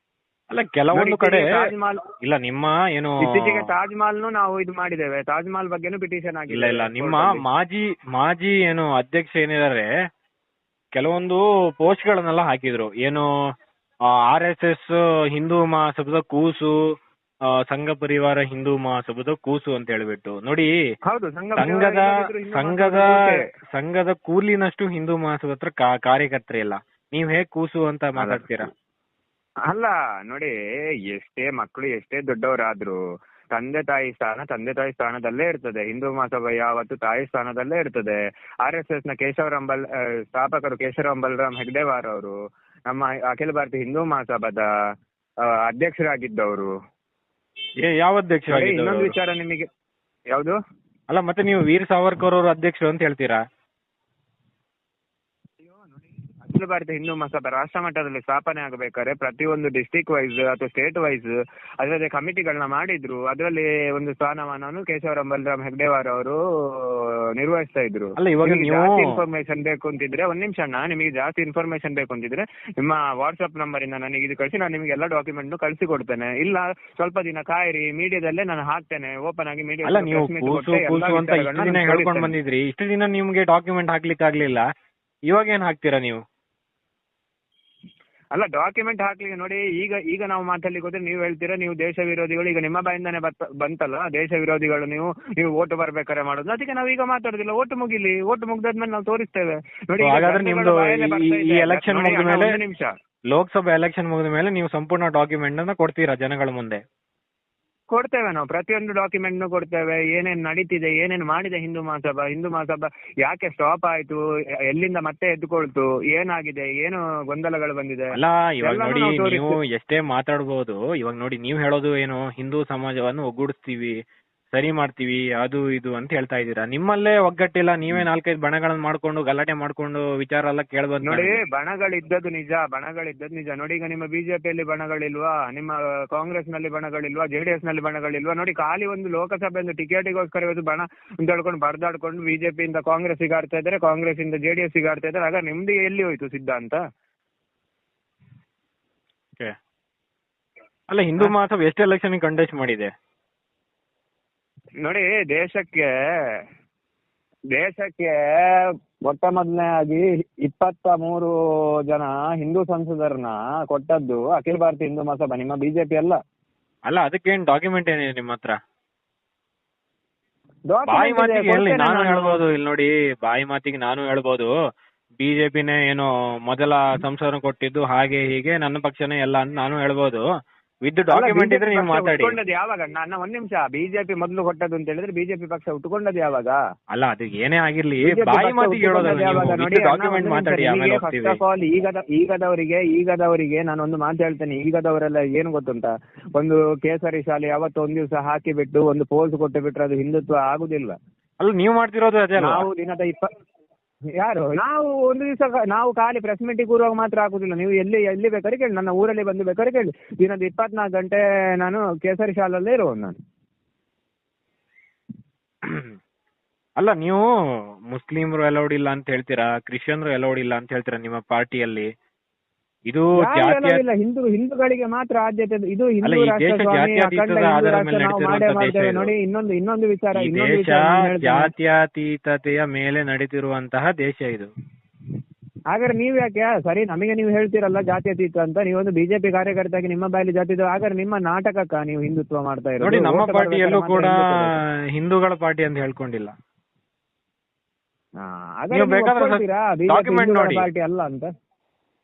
ಅಲ್ಲ, ಕೆಲವೊಂದು ಕಡೆ ಇಲ್ಲ. ನಿಮ್ಮ ಏನು ಇತ್ತೀಚೆಗೆ ತಾಜ್ ಮಹಲ್ ನಾವು ಇದು ಮಾಡಿದ್ದೇವೆ, ತಾಜ್ ಮಹಲ್ ಬಗ್ಗೆನೂ ಪಿಟಿಷನ್ ಆಗಿಲ್ಲ. ಇಲ್ಲ, ನಿಮ್ಮ ಮಾಜಿ ಏನು ಅಧ್ಯಕ್ಷ ಏನಿದ್ದಾರೆ, ಕೆಲವೊಂದು ಪೋಸ್ಟ್ ಗಳನ್ನೆಲ್ಲ ಹಾಕಿದ್ರು. ಏನು RSS ಹಿಂದೂ ಮಹಾಸಭಾದ ಕೂಸು, ಸಂಘ ಪರಿವಾರ ಹಿಂದೂ ಮಹಾಸಭಾದ ಕೂಸು ಅಂತ ಹೇಳ್ಬಿಟ್ಟು. ನೋಡಿ, ಸಂಘದ ಕೂಲಿನಷ್ಟು ಹಿಂದೂ ಮಹಾಸಭಾ ಹತ್ರ ಕಾರ್ಯಕರ್ತರಿಲ್ಲ. ನೀವ್ ಹೇಗ್ ಕೂಸು ಅಂತ ಮಾತಾಡ್ತೀರಾ? ಅಲ್ಲ ನೋಡಿ, ಎಷ್ಟೇ ಮಕ್ಕಳು ಎಷ್ಟೇ ದೊಡ್ಡವರಾದ್ರು ತಂದೆ ತಾಯಿ ಸ್ಥಾನದಲ್ಲೇ ಇರ್ತದೆ. ಹಿಂದೂ ಮಹಾಸಭಾ ಯಾವತ್ತು ತಾಯಿ ಸ್ಥಾನದಲ್ಲೇ ಇರ್ತದೆ. RSS ನ ಸ್ಥಾಪಕರು ಕೇಶವರಾಮ್ ಬಲರಾಮ್ ಹೆಗ್ಡೆವಾರ್ ಅವರು ನಮ್ಮ ಅಖಿಲ ಭಾರತೀಯ ಹಿಂದೂ ಮಹಾಸಭಾದ ಅಧ್ಯಕ್ಷರಾಗಿದ್ದವರು. ಯಾವ ಅಧ್ಯಕ್ಷರಾಗಿದ್ದರು? ಇನ್ನೊಂದು ವಿಚಾರ ನಿಮಗೆ ಯಾವುದು? ಅಲ್ಲ, ಮತ್ತೆ ನೀವು ವೀರ್ ಸಾವರ್ಕರ್ ಅವರು ಅಧ್ಯಕ್ಷರು ಅಂತ ಹೇಳ್ತೀರಾ? ಅಖಿಲ ಭಾರತ ಹಿಂದೂ ಮಹಾಸಭಾ ರಾಷ್ಟ್ರ ಮಟ್ಟದಲ್ಲಿ ಸ್ಥಾಪನೆ ಆಗಬೇಕಾದ್ರೆ ಪ್ರತಿಯೊಂದು ಡಿಸ್ಟಿಕ್ ವೈಸ್ ಅಥವಾ ಸ್ಟೇಟ್ ವೈಸ್ ಅದರದೇ ಕಮಿಟಿಗಳನ್ನ ಮಾಡಿದ್ರು. ಅದರಲ್ಲಿ ಒಂದು ಸ್ಥಾನಮಾನವನ್ನು ಕೇಶವರಾಮ್ ಬಲರಾಮ್ ಹೆಗ್ಡೆವಾರ್ ಅವರು ನಿರ್ವಹಿಸ್ತಾ ಇದ್ರು. ಅಲ್ಲ ಇವಾಗ ನಿಮಗೆ ನೀವು ಜಾಸ್ತಿ ಇನ್ಫಾರ್ಮೇಶನ್ ಬೇಕು ಅಂತಿದ್ರೆ ಒಂದ್ ನಿಮಿಷ ಅಣ್ಣ, ನಿಮಗೆ ಜಾಸ್ತಿ ಇನ್ಫಾರ್ಮೇಶನ್ ಬೇಕು ಅಂತಿದ್ರೆ ನಿಮ್ಮ ವಾಟ್ಸ್ಆಪ್ ನಂಬರ್ ಇಂದ ನನಗೆ ಇದು ಕಳಿಸಿ, ನಾನು ನಿಮಗೆ ಎಲ್ಲ ಡಾಕ್ಯುಮೆಂಟ್ ಕಳಿಸಿ ಕೊಡ್ತೇನೆ. ಇಲ್ಲ ಸ್ವಲ್ಪ ದಿನ ಕಾಯಿರಿ, ಮೀಡಿಯಾದಲ್ಲೇ ನಾನು ಹಾಕ್ತೇನೆ ಓಪನ್ ಆಗಿ ಮೀಡಿಯಾ. ಅಲ್ಲ ನೀವು ಕೂಸು ಅಂತ ಇಷ್ಟು ದಿನ ಹೇಳ್ಕೊಂಡ್ ಬಂದಿದ್ರಿ, ಇಷ್ಟು ದಿನ ನಿಮ್ಗೆ ಡಾಕ್ಯುಮೆಂಟ್ ಹಾಕ್ಲಿಕ್ಕೆ ಆಗ್ಲಿಲ್ಲ, ಇವಾಗ ಏನ್ ಹಾಕ್ತೀರಾ ನೀವು? ಅಲ್ಲ ಡಾಕ್ಯುಮೆಂಟ್ ಹಾಕ್ಲಿಕ್ಕೆ ನೋಡಿ, ಈಗ ನಾವು ಮಾತಾಡ್ಲಿಕ್ಕೆ ಹೋದ್ರೆ ನೀವು ಹೇಳ್ತೀರಾ ನೀವು ದೇಶ ವಿರೋಧಿಗಳು. ಈಗ ನಿಮ್ಮ ಬಾಯಿಂದಾನೆ ಬಂತಲ್ಲ ದೇಶ ವಿರೋಧಿಗಳು, ನೀವು ಓಟು ಬರ್ಬೇಕಾದ್ರೆ ಮಾಡೋದು. ಅದಕ್ಕೆ ನಾವು ಈಗ ಮಾತಾಡುದಿಲ್ಲ, ಓಟು ಮುಗಿಲಿ, ಓಟು ಮುಗ್ದಾದ್ಮೇಲೆ ನಾವು ತೋರಿಸ್ತೇವೆ ನೋಡಿ. ಹಾಗಾದ್ರೆ ನಿಮ್ದು ಈ ಎಲೆಕ್ಷನ್ ಮುಗಿದ ಮೇಲೆ, ನಿಮಿಷ, ಲೋಕಸಭಾ ಎಲೆಕ್ಷನ್ ಮುಗಿದ ಮೇಲೆ ನೀವು ಸಂಪೂರ್ಣ ಡಾಕ್ಯುಮೆಂಟ್ ಅನ್ನ ಕೊಡ್ತೀರಾ ಜನಗಳ ಮುಂದೆ? ಕೊಡ್ತೇವೆ ನಾವು, ಪ್ರತಿಯೊಂದು ಡಾಕ್ಯುಮೆಂಟ್ ಕೊಡ್ತೇವೆ. ಏನೇನ್ ನಡೀತಿದೆ, ಏನೇನ್ ಮಾಡಿದೆ ಹಿಂದೂ ಮಹಾಸಭಾ ಯಾಕೆ ಸ್ಟಾಪ್ ಆಯ್ತು, ಎಲ್ಲಿಂದ ಮತ್ತೆ ಎದ್ದುಕೊಳ್ತು, ಏನಾಗಿದೆ, ಏನು ಗೊಂದಲಗಳು ಬಂದಿದೆ. ಅಲ್ಲ ಇವಾಗ ನೋಡಿ ನೀವು ಎಷ್ಟೇ ಮಾತಾಡ್ಬೋದು, ಇವಾಗ ನೋಡಿ ನೀವು ಹೇಳೋದು ಏನು, ಹಿಂದೂ ಸಮಾಜವನ್ನು ಒಗ್ಗೂಡಿಸ್ತೀವಿ, ಸರಿ ಮಾಡ್ತೀವಿ, ಅದು ಇದು ಅಂತ ಹೇಳ್ತಾ ಇದ್ದೀರಾ. ನಿಮ್ಮಲ್ಲೇ ಒಗ್ಗಟ್ಟಿಲ್ಲ, ನೀವೇ 4-5 ಬಣಗಳನ್ನ ಮಾಡ್ಕೊಂಡು ಗಲಾಟೆ ಮಾಡ್ಕೊಂಡು ವಿಚಾರ ಎಲ್ಲ ಕೇಳ್ಬೋದು ನೋಡಿ. ಬಣಗಳಿದ್ದದ್ದು ನಿಜ ನೋಡಿ. ಈಗ ನಿಮ್ಮ ಬಿಜೆಪಿಯಲ್ಲಿ ಬಣಗಳಿಲ್ವಾ, ನಿಮ್ಮ ಕಾಂಗ್ರೆಸ್ ನಲ್ಲಿ ಬಣಗಳಿಲ್ವಾ, ಜೆಡಿಎಸ್ ನಲ್ಲಿ ಬಣಗಳಿಲ್ವಾ ನೋಡಿ. ಖಾಲಿ ಒಂದು ಲೋಕಸಭೆ ಒಂದು ಟಿಕೆಟಿಗೋಸ್ಕರ ಇವತ್ತು ಬಣ ಅಂತ ಹೇಳ್ಕೊಂಡು ಬಡ್ದಾಡ್ಕೊಂಡು ಬಿಜೆಪಿಯಿಂದ ಕಾಂಗ್ರೆಸ್ ಆಡ್ತಾ ಇದ್ದಾರೆ, ಕಾಂಗ್ರೆಸ್ ಇಂದ ಜೆಡಿಎಸ್ ಆಡ್ತಾ ಇದ್ದಾರೆ. ಆಗ ನಿಮ್ದು ಎಲ್ಲಿ ಹೋಯ್ತು ಸಿದ್ಧಾಂತ? ಅಲ್ಲ ಹಿಂದೂ ಮಹಾಸಭಾ ಎಷ್ಟು ಎಲೆಕ್ಷನ್ ಕಂಟೆಸ್ಟ್ ಮಾಡಿದೆ ನೋಡಿ. ದೇಶಕ್ಕೆ ಮೊಟ್ಟ ಮೊದಲನೇಯಾಗಿ 23 ಜನ ಹಿಂದೂ ಸಂಸದರನ್ನ ಕೊಟ್ಟದ್ದು ಅಖಿಲ ಭಾರತೀಯ ಹಿಂದೂ ಮಹಾಸಭಾ, ನಿಮ್ಮ ಬಿಜೆಪಿ ಅಲ್ಲ. ಅಲ್ಲ ಅದಕ್ಕೇನ್ ಡಾಕ್ಯುಮೆಂಟ್ ಏನಿದೆ ನಿಮ್ಮ ಹತ್ರ? ಬಾಯಿ ಮಾತಿಗೆ ನಾನು ಹೇಳ್ಬೋದು, ಇಲ್ಲಿ ನೋಡಿ ಬಾಯಿ ಮಾತಿಗೆ ನಾನು ಹೇಳ್ಬೋದು, ಬಿಜೆಪಿನೇ ಏನೋ ಮೊದಲ ಸಂಸದನ ಕೊಟ್ಟಿದ್ದು ಹಾಗೆ ಹೀಗೆ, ನನ್ನ ಪಕ್ಷನೇ ಎಲ್ಲ ಅಂತ ನಾನು ಹೇಳ್ಬೋದು. ವಿತ್ ಡಾಕ್ಯುಮೆಂಟ್ ಇದ್ರೆ ನೀವು ಮಾತಾಡಿ. ಯಾವಾಗ ನನ್ನ ಒಂದ್ ನಿಮಿಷ, ಬಿಜೆಪಿ ಮೊದಲು ಕೊಟ್ಟದ್ದು ಅಂತ ಹೇಳಿದ್ರೆ ಬಿಜೆಪಿ ಪಕ್ಷ ಉಟ್ಕೊಂಡದ್ದು ಯಾವಾಗ? ಅಲ್ಲ ಅದು ಏನೇ ಆಗಿರ್ಲಿ, ಬಾಯಿ ಮಾತಿಗೆ ಹೇಳೋದಲ್ಲ, ಡಾಕ್ಯುಮೆಂಟ್ ಮಾತಾಡಿ. ಆಮೇಲೆ ಫಸ್ಟ್ ಆಫ್ ಆಲ್ ಈಗದವರಿಗೆ ನಾನೊಂದು ಮಾತು ಹೇಳ್ತೇನೆ. ಈಗದವರೆಲ್ಲ ಏನು ಗೊತ್ತುಂಟ, ಒಂದು ಕೇಸರಿ ಶಾಲೆ ಯಾವತ್ತು ಒಂದ್ ದಿವಸ ಹಾಕಿ ಬಿಟ್ಟು ಒಂದು ಪೋಸ್ ಕೊಟ್ಟು ಬಿಟ್ರೆ ಅದು ಹಿಂದುತ್ವ ಆಗುದಿಲ್ಲ. ಅಲ್ಲ ನೀವು ಮಾಡ್ತಿರೋದು ಅದೇ. ನಾವು ದಿನದ ಯಾರು ನಾವು ಒಂದು ದಿವಸ ನಾವು ಖಾಲಿ ಪ್ರೆಸ್ ಮೀಟಿಗೆ ಕೂರುವಾಗ ಮಾತ್ರ ಆಗುದಿಲ್ಲ. ನೀವು ಎಲ್ಲಿ ಬೇಕಾದ್ರೆ ಕೇಳಿ, ನನ್ನ ಊರಲ್ಲಿ ಬಂದು ಬೇಕಾದ್ರೆ ಕೇಳಿ. ದಿನದ 24 ಗಂಟೆ ನಾನು ಕೇಸರಿ ಶಾಲಲ್ಲೇ ಇರುವುದು ನಾನು. ಅಲ್ಲ ನೀವು ಮುಸ್ಲಿಮ್ರು ಅಲೌಡ್ ಇಲ್ಲ ಅಂತ ಹೇಳ್ತೀರಾ, ಕ್ರಿಶ್ಚಿಯನ್ರು ಅಲೌಡ್ ಇಲ್ಲ ಅಂತ ಹೇಳ್ತೀರಾ ನಿಮ್ಮ ಪಾರ್ಟಿಯಲ್ಲಿ. ಇದು ಹಿಂದೂಗಳಿಗೆ ಮಾತ್ರ ಆದ್ಯತೆ. ಇದು ಹಿಂದೂ ನೋಡಿ. ಇನ್ನೊಂದು ವಿಚಾರ, ಜಾತ್ಯತೀತತೆಯ ಮೇಲೆ ನಡೀತಿರುವಂತಹ ದೇಶ ಇದು. ಹಾಗಾದ್ರೆ ನೀವ್ ಯಾಕೆ ಸರಿ ನಮಗೆ ನೀವು ಹೇಳ್ತೀರಲ್ಲ ಜಾತ್ಯತೀತ ಅಂತ, ನೀವೊಂದು ಬಿಜೆಪಿ ಕಾರ್ಯಕರ್ತಾಗಿ ನಿಮ್ಮ ಬಾಯಲ್ಲಿ ಜಾತಿ, ಹಾಗಾದ್ರೆ ನಿಮ್ಮ ನಾಟಕಕ್ಕ ನೀವು ಹಿಂದುತ್ವ ಮಾಡ್ತಾ ಇರೋದು? ನೋಡಿ ನಮ್ಮ ಪಾರ್ಟಿಯಲ್ಲೂ ಕೂಡ ಹಿಂದೂಗಳ ಪಾರ್ಟಿ ಅಂತ ಹೇಳ್ಕೊಂಡಿಲ್ಲ. ಡಾಕ್ಯುಮೆಂಟ್ ನೋಡಿ ಪಾರ್ಟಿ ಅಲ್ಲ ಅಂತ.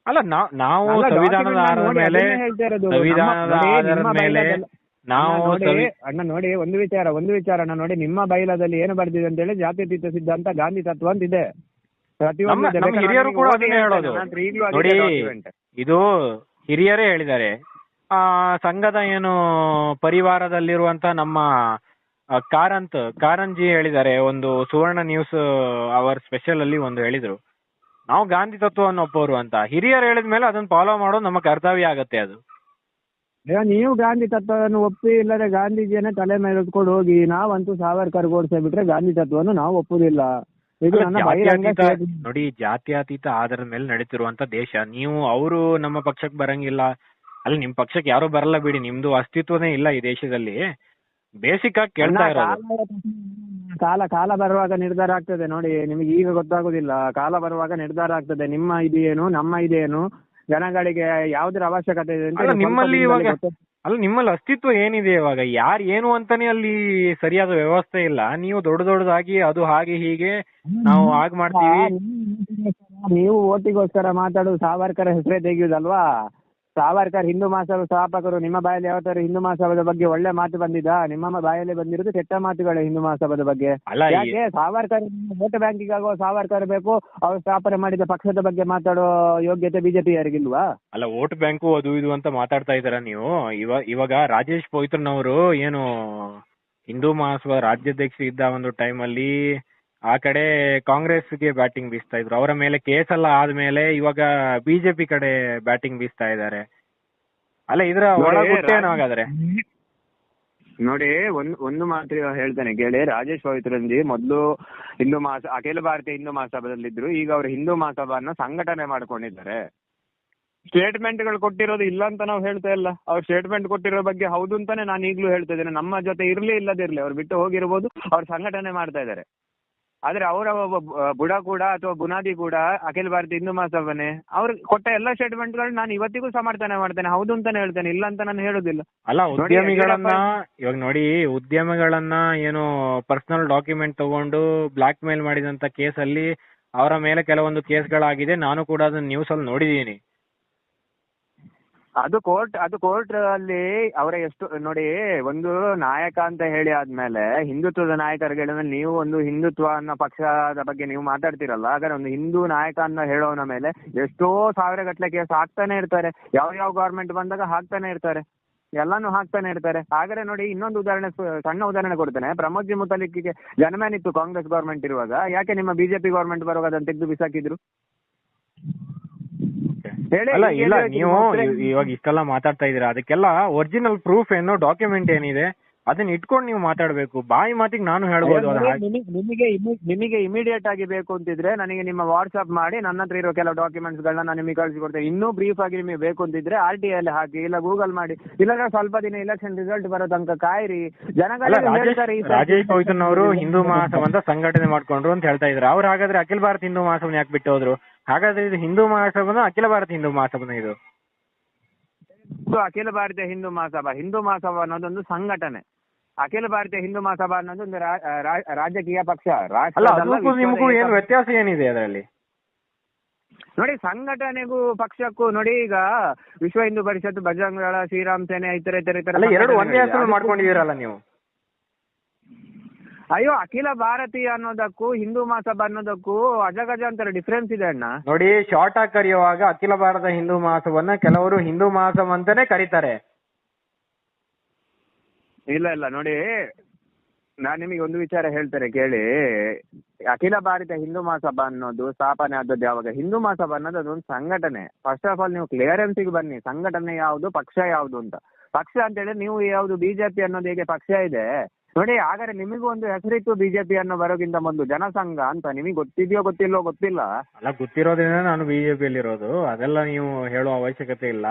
ಅಲ್ಲ ನಾವು ಸಂವಿಧಾನದ ಆಧಾರದ ಮೇಲೆ ನಾವು ಅಣ್ಣ ನೋಡಿ ಒಂದು ವಿಚಾರ ಅಣ್ಣ ನೋಡಿ, ನಿಮ್ಮ ಬೈಲಾದಲ್ಲಿ ಏನು ಬರ್ದಿದೆ ಅಂತ ಹೇಳಿ ಜಾತ್ಯತೀತ ಸಿದ್ಧಾಂತ ಗಾಂಧಿ ತತ್ವ ಅಂತ ಇದೆ. ಹಿರಿಯರು ಕೂಡ ಅದನ್ನೇ ಹೇಳೋದು ನೋಡಿ. ಇದು ಹಿರಿಯರೇ ಹೇಳಿದ್ದಾರೆ. ಸಂಘದ ಏನು ಪರಿವಾರದಲ್ಲಿರುವಂತ ನಮ್ಮ ಕಾರಂಜಿ ಹೇಳಿದ್ದಾರೆ, ಒಂದು ಸುವರ್ಣ ನ್ಯೂಸ್ ಅವರ್ ಸ್ಪೆಷಲ್ ಅಲ್ಲಿ ಒಂದು ಹೇಳಿದ್ರು, ನಾವು ಗಾಂಧಿ ತತ್ವವನ್ನು ಒಪ್ಪೋರು ಅಂತ. ಹಿರಿಯರು ಹೇಳಿದ್ಮೇಲೆ ಅದನ್ನ ಫಾಲೋ ಮಾಡೋದು ನಮ್ಮ ಕರ್ತವ್ಯ ಆಗತ್ತೆ. ಅದು ನೀವು ಗಾಂಧಿ ತತ್ವವನ್ನು ಒಪ್ಪಿ ಇಲ್ಲದೆ ಗಾಂಧೀಜಿಯನ್ನೇ ತಲೆ ಮೇಲೆ ಹೊತ್ಕೊಂಡು ಹೋಗಿ, ನಾವಂತೂ ಸಾವರ್ಕರ್ ಗೋಡ್ಸೆ ಬಿಟ್ರೆ ಗಾಂಧಿ ತತ್ವವನ್ನು ನಾವು ಒಪ್ಪುದಿಲ್ಲ. ನೋಡಿ ಜಾತ್ಯತೀತ ಆಧಾರದ ಮೇಲೆ ನಡೀತಿರುವಂತ ದೇಶ. ನೀವು ಅವರು ನಮ್ಮ ಪಕ್ಷಕ್ಕೆ ಬರಂಗಿಲ್ಲ, ಅಲ್ಲಿ ನಿಮ್ ಪಕ್ಷಕ್ಕೆ ಯಾರು ಬರಲ್ಲ ಬಿಡಿ, ನಿಮ್ದು ಅಸ್ತಿತ್ವನೇ ಇಲ್ಲ ಈ ದೇಶದಲ್ಲಿ. ಬೇಸಿಕ್ ಆಗಿ ಕೇಳ್ತಾ ಇರೋದು. ಕಾಲ ಬರುವಾಗ ನಿರ್ಧಾರ ಆಗ್ತದೆ ನೋಡಿ, ನಿಮಗೆ ಈಗ ಗೊತ್ತಾಗುದಿಲ್ಲ. ಕಾಲ ಬರುವಾಗ ನಿರ್ಧಾರ ಆಗ್ತದೆ. ನಿಮ್ಮ ಇದೇನು ನಮ್ಮ ಇದೇನು, ಜನಗಳಿಗೆ ಯಾವ್ದ್ರ ಅವಶ್ಯಕತೆ ಇದೆ ಅಂತ ನಿಮ್ಮಲ್ಲಿ ಇವಾಗ. ಅಲ್ಲ ನಿಮ್ಮಲ್ಲಿ ಅಸ್ತಿತ್ವ ಏನಿದೆ ಇವಾಗ, ಯಾರು ಏನು ಅಂತಾನೆ ಅಲ್ಲಿ ಸರಿಯಾದ ವ್ಯವಸ್ಥೆ ಇಲ್ಲ. ನೀವು ದೊಡ್ಡದಾಗಿ ಅದು ಹಾಗೆ ಹೀಗೆ ನಾವು ಹಾಗೆ ಮಾಡ್ತೀವಿ. ನೀವು ಓಟಿಗೋಸ್ಕರ ಮಾತಾಡೋದು ಸಾವರ್ಕರ್ ಹೆಸರೇ ತೆಗೆಯುವುದಲ್ವಾ? ಸಾವರ್ಕರ್ ಹಿಂದೂ ಮಹಾಸಭಾ ಸ್ಥಾಪಕರು. ನಿಮ್ಮ ಬಾಯಲ್ಲಿ ಯಾವತ್ತಾರು ಹಿಂದೂ ಮಹಾಸಭಾದ ಬಗ್ಗೆ ಒಳ್ಳೆ ಮಾತು ಬಂದಿದ? ನಿಮ್ಮ ಬಾಯಲ್ಲಿ ಬಂದಿರೋದು ಕೆಟ್ಟ ಮಾತುಗಳೇ ಹಿಂದೂ ಮಹಾಸಭಾದ ಬಗ್ಗೆ. ಯಾಕೆ ಸಾವರ್ಕರ್ ವೋಟ್ ಬ್ಯಾಂಕಿಗೆ ಆಗುವ ಸಾವರ್ಕರ್ ಬೇಕು, ಅವ್ರು ಸ್ಥಾಪನೆ ಮಾಡಿದ ಪಕ್ಷದ ಬಗ್ಗೆ ಮಾತಾಡೋ ಯೋಗ್ಯತೆ ಬಿಜೆಪಿ ಯಾರಿಗಿಲ್ವಾ? ಅಲ್ಲ ವೋಟ್ ಬ್ಯಾಂಕು ಅದು ಇದು ಅಂತ ಮಾತಾಡ್ತಾ ಇದ್ದೀರಾ ನೀವು. ಇವಾಗ ರಾಜೇಶ್ ಪವಿತ್ರನ್ ಅವರು ಏನು ಹಿಂದೂ ಮಹಾಸಭಾ ರಾಜ್ಯಾಧ್ಯಕ್ಷ ಇದ್ದ ಒಂದು ಟೈಮಲ್ಲಿ ಆ ಕಡೆ ಕಾಂಗ್ರೆಸ್ಗೆ ಬ್ಯಾಟಿಂಗ್ ಬೀಸ್ತಾ ಇದ್ರು. ಅವರ ಮೇಲೆ ಕೇಸ್ ಎಲ್ಲ ಆದ್ಮೇಲೆ ಇವಾಗ ಬಿಜೆಪಿ ಕಡೆ ಬ್ಯಾಟಿಂಗ್ ಬೀಸ್ತಾ ಇದ್ದಾರೆ. ಅಲ್ಲ ಇದರ ಒಳಗುಟ್ಟೇನು ಹಾಗಾದ್ರೆ? ನೋಡಿ, ಒಂದು ಮಾತು ಹೇಳ್ತೇನೆ ಕೇಳಿ. ರಾಜೇಶ್ ಪವಿತ್ರನ್ಜಿ ಮೊದಲು ಹಿಂದೂ ಅಖಿಲ ಭಾರತೀಯ ಹಿಂದೂ ಮಹಾಸಭಾದಲ್ಲಿದ್ರು. ಈಗ ಅವರು ಹಿಂದೂ ಮಹಾಸಭಾನ ಸಂಘಟನೆ ಮಾಡ್ಕೊಂಡಿದ್ದಾರೆ. ಸ್ಟೇಟ್ಮೆಂಟ್ಗಳು ಕೊಟ್ಟಿರೋದು ಇಲ್ಲ ಅಂತ ನಾವು ಹೇಳ್ತಾ ಇಲ್ಲ. ಅವ್ರು ಸ್ಟೇಟ್ಮೆಂಟ್ ಕೊಟ್ಟಿರೋ ಬಗ್ಗೆ ಹೌದು ಅಂತಾನೆ ನಾನು ಈಗಲೂ ಹೇಳ್ತಾ ಇದ್ದೇನೆ. ನಮ್ಮ ಜೊತೆ ಇರ್ಲಿ ಇಲ್ಲದಿರ್ಲಿ, ಅವ್ರು ಬಿಟ್ಟು ಹೋಗಿರ್ಬೋದು, ಅವ್ರು ಸಂಘಟನೆ ಮಾಡ್ತಾ ಇದ್ದಾರೆ. ಆದ್ರೆ ಅವರ ಬುಡ ಕೂಡ ಅಥವಾ ಬುನಾದಿ ಕೂಡ ಅಖಿಲ ಭಾರತೀಯ ಹಿಂದೂ ಮಹಾಸಭಾನೆ. ಅವ್ರು ಕೊಟ್ಟ ಎಲ್ಲ ಸ್ಟೇಟ್ಮೆಂಟ್ಗಳು ನಾನು ಇವತ್ತಿಗೂ ಸಮರ್ಥನೆ ಮಾಡ್ತೇನೆ, ಹೌದು ಅಂತಾನೆ ಹೇಳ್ತೇನೆ, ಇಲ್ಲ ಅಂತ ನಾನು ಹೇಳುದಿಲ್ಲ. ಅಲ್ಲ ಉದ್ಯಮಿಗಳನ್ನ ಇವಾಗ ನೋಡಿ, ಉದ್ಯಮಿಗಳನ್ನ ಏನು ಪರ್ಸನಲ್ ಡಾಕ್ಯುಮೆಂಟ್ ತಗೊಂಡು ಬ್ಲಾಕ್ ಮೇಲ್ ಮಾಡಿದಂತ ಕೇಸಲ್ಲಿ ಅವರ ಮೇಲೆ ಕೆಲವೊಂದು ಕೇಸ್ಗಳಾಗಿದೆ. ನಾನು ಕೂಡ ಅದನ್ನ ನ್ಯೂಸ್ ಅಲ್ಲಿ ನೋಡಿದೀನಿ. ಅದು ಕೋರ್ಟ್ ಅಲ್ಲಿ ಅವರ ಎಷ್ಟು ನೋಡಿ, ಒಂದು ನಾಯಕ ಅಂತ ಹೇಳಿ ಆದ್ಮೇಲೆ ಹಿಂದುತ್ವದ ನಾಯಕರುಗಳ ನೀವು ಒಂದು ಹಿಂದುತ್ವ ಅನ್ನೋ ಪಕ್ಷದ ಬಗ್ಗೆ ನೀವು ಮಾತಾಡ್ತಿರಲ್ಲ. ಹಾಗಾದ್ರೆ ಒಂದು ಹಿಂದೂ ನಾಯಕ ಅನ್ನೋ ಹೇಳೋನ ಮೇಲೆ ಎಷ್ಟೋ ಸಾವಿರ ಗಟ್ಟಲೆ ಕೇಸ್ ಹಾಕ್ತಾನೆ ಇರ್ತಾರೆ. ಯಾವ ಗವರ್ಮೆಂಟ್ ಬಂದಾಗ ಹಾಕ್ತಾನೆ ಇರ್ತಾರೆ, ಎಲ್ಲಾನು ಹಾಕ್ತಾನೆ ಇರ್ತಾರೆ. ಹಾಗಾದ್ರೆ ನೋಡಿ, ಇನ್ನೊಂದು ಉದಾಹರಣೆ, ಸಣ್ಣ ಉದಾಹರಣೆ ಕೊಡ್ತೇನೆ. ಪ್ರಮೋದ್ ಜಿ ಮುತಾಲಿಕ್ಗೆ ಜನಮ್ಯಾನ್ ಇತ್ತು ಕಾಂಗ್ರೆಸ್ ಗವರ್ಮೆಂಟ್ ಇರುವಾಗ. ಯಾಕೆ ನಿಮ್ಮ ಬಿಜೆಪಿ ಗವರ್ಮೆಂಟ್ ಬರುವಾಗ ಅದನ್ನು ತೆಗೆದು ಬಿಸಾಕಿದ್ರು? ಅಲ್ಲ ಇಲ್ಲ, ನೀವು ಇವಾಗ ಇಷ್ಟೆಲ್ಲ ಮಾತಾಡ್ತಾ ಇದೀರಾ, ಅದಕ್ಕೆಲ್ಲ ಒರಿಜಿನಲ್ ಪ್ರೂಫ್ ಏನು, ಡಾಕ್ಯುಮೆಂಟ್ ಏನಿದೆ ಅದನ್ನ ಇಟ್ಕೊಂಡು ನೀವು ಮಾತಾಡ್ಬೇಕು. ಬಾಯಿ ಮಾತಿಗೆ ನಾನು ಹೇಳ್ಬೋದು. ನಿಮಗೆ ಇಮಿಡಿಯೇಟ್ ಆಗಿ ಬೇಕು ಅಂತಿದ್ರೆ ನನಗೆ ನಿಮ್ಮ ವಾಟ್ಸ್ಆಪ್ ಮಾಡಿ, ನನ್ನ ಹತ್ರ ಇರೋ ಕೆಲವು ಡಾಕ್ಯುಮೆಂಟ್ಸ್ ಗಳನ್ನ ನಾನು ನಿಮಗೆ ಕಳಿಸಿಕೊಡ್ತೇನೆ. ಇನ್ನೂ ಬ್ರೀಫ್ ಆಗಿ ನಿಮಗೆ ಬೇಕು ಅಂತಿದ್ರೆ RTI ಅಲ್ಲಿ ಹಾಕಿ, ಇಲ್ಲ ಗೂಗಲ್ ಮಾಡಿ, ಇಲ್ಲ ಸ್ವಲ್ಪ ದಿನ ಇಲೆಕ್ಷನ್ ರಿಸಲ್ಟ್ ಬರೋ ತನಕ ಕಾಯಿರಿ. ರಾಜೇಶ್ ಪವಿತ್ರನ್ ಅವರು ಹಿಂದೂ ಮಹಾಸಭಾ ಸಂಘಟನೆ ಮಾಡ್ಕೊಂಡ್ರು ಅಂತ ಹೇಳ್ತಾ ಇದ್ರು. ಅವ್ರು ಹಾಗಾದ್ರೆ ಅಖಿಲ ಭಾರತ ಹಿಂದೂ ಮಹಾಸಭಾ ಯಾಕೆ ಬಿಟ್ಟು ಹೋದ್ರು? ಹಾಗಾದ್ರೆ ಇದು ಹಿಂದೂ ಮಹಾಸಭಾನ ಅಖಿಲ ಭಾರತ ಹಿಂದೂ ಮಹಾಸಭಾನ? ಇದು ಅಖಿಲ ಭಾರತೀಯ ಹಿಂದೂ ಮಹಾಸಭಾ ಅನ್ನೋದೊಂದು ಸಂಘಟನೆ. ಅಖಿಲ ಭಾರತೀಯ ಹಿಂದೂ ಮಹಾಸಭಾ ಅನ್ನೋದು ಒಂದು ರಾಜಕೀಯ ಪಕ್ಷ. ನಿಮಗೂ ಏನು ವ್ಯತ್ಯಾಸ ಏನಿದೆ ಅದರಲ್ಲಿ? ನೋಡಿ, ಸಂಘಟನೆಗೂ ಪಕ್ಷಕ್ಕೂ ನೋಡಿ, ಈಗ ವಿಶ್ವ ಹಿಂದೂ ಪರಿಷತ್, ಬಜರಂಗ ದಳ, ಶ್ರೀರಾಮ್ ಸೇನೆ, ಇತರ ಎರಡು ಒಂದೇ ಹೆಸರು ಮಾಡ್ಕೊಂಡಿದ್ದೀರಲ್ಲ ನೀವು. ಅಯ್ಯೋ, ಅಖಿಲ ಭಾರತೀಯ ಅನ್ನೋದಕ್ಕೂ ಹಿಂದೂ ಮಹಾಸಭಾ ಅನ್ನೋದಕ್ಕೂ ಅಜಗಜಾಂತರ ಡಿಫ್ರೆನ್ಸ್ ಇದೆ ಅಣ್ಣ. ನೋಡಿ, ಶಾರ್ಟ್ ಆಗಿ ಕರೆಯುವಾಗ ಅಖಿಲ ಭಾರತ ಹಿಂದೂ ಮಹಾಸಭಾವನ್ನ ಕೆಲವರು ಹಿಂದೂ ಮಹಾಸಭಾ ಅಂತಾನೆ ಕರೀತಾರೆ. ಇಲ್ಲ ನೋಡಿ, ನಾನ್ ನಿಮಗೆ ಒಂದು ವಿಚಾರ ಹೇಳ್ತೇನೆ ಕೇಳಿ. ಅಖಿಲ ಭಾರತ ಹಿಂದೂ ಮಹಾಸಭಾ ಅನ್ನೋದು ಸ್ಥಾಪನೆ ಆದದ್ದು ಯಾವಾಗ? ಹಿಂದೂ ಮಹಾಸಭಾ ಅನ್ನೋದು ಅದೊಂದು ಸಂಘಟನೆ. ಫಸ್ಟ್ ಆಫ್ ಆಲ್ ನೀವು ಕ್ಲಿಯರೆನ್ಸಿಗೆ ಬನ್ನಿ, ಸಂಘಟನೆ ಯಾವುದು, ಪಕ್ಷ ಯಾವುದು ಅಂತ. ಪಕ್ಷ ಅಂತ ಹೇಳಿದ್ರೆ ನೀವು ಯಾವುದು, ಬಿಜೆಪಿ ಅನ್ನೋದು ಹೇಗೆ ಪಕ್ಷ ಇದೆ ನೋಡಿ. ಹಾಗಾದ್ರೆ ನಿಮಗೂ ಒಂದು ಹೆಸರಿತ್ತು ಬಿಜೆಪಿ ಅನ್ನೋ ಬರೋಕ್ಕಿಂತ ಮೊದಲು ಜನಸಂಘ ಅಂತ. ನಿಮಗೆ ಗೊತ್ತಿದೆಯೋ ಗೊತ್ತಿಲ್ಲೋ ಗೊತ್ತಿಲ್ಲ. ಅಲ್ಲ, ಗೊತ್ತಿರೋದ್ರಿಂದ ನಾನು ಬಿಜೆಪಿಯಲ್ಲಿ ಇರೋದು, ಅದೆಲ್ಲ ನೀವು ಹೇಳುವ ಅವಶ್ಯಕತೆ ಇಲ್ಲ.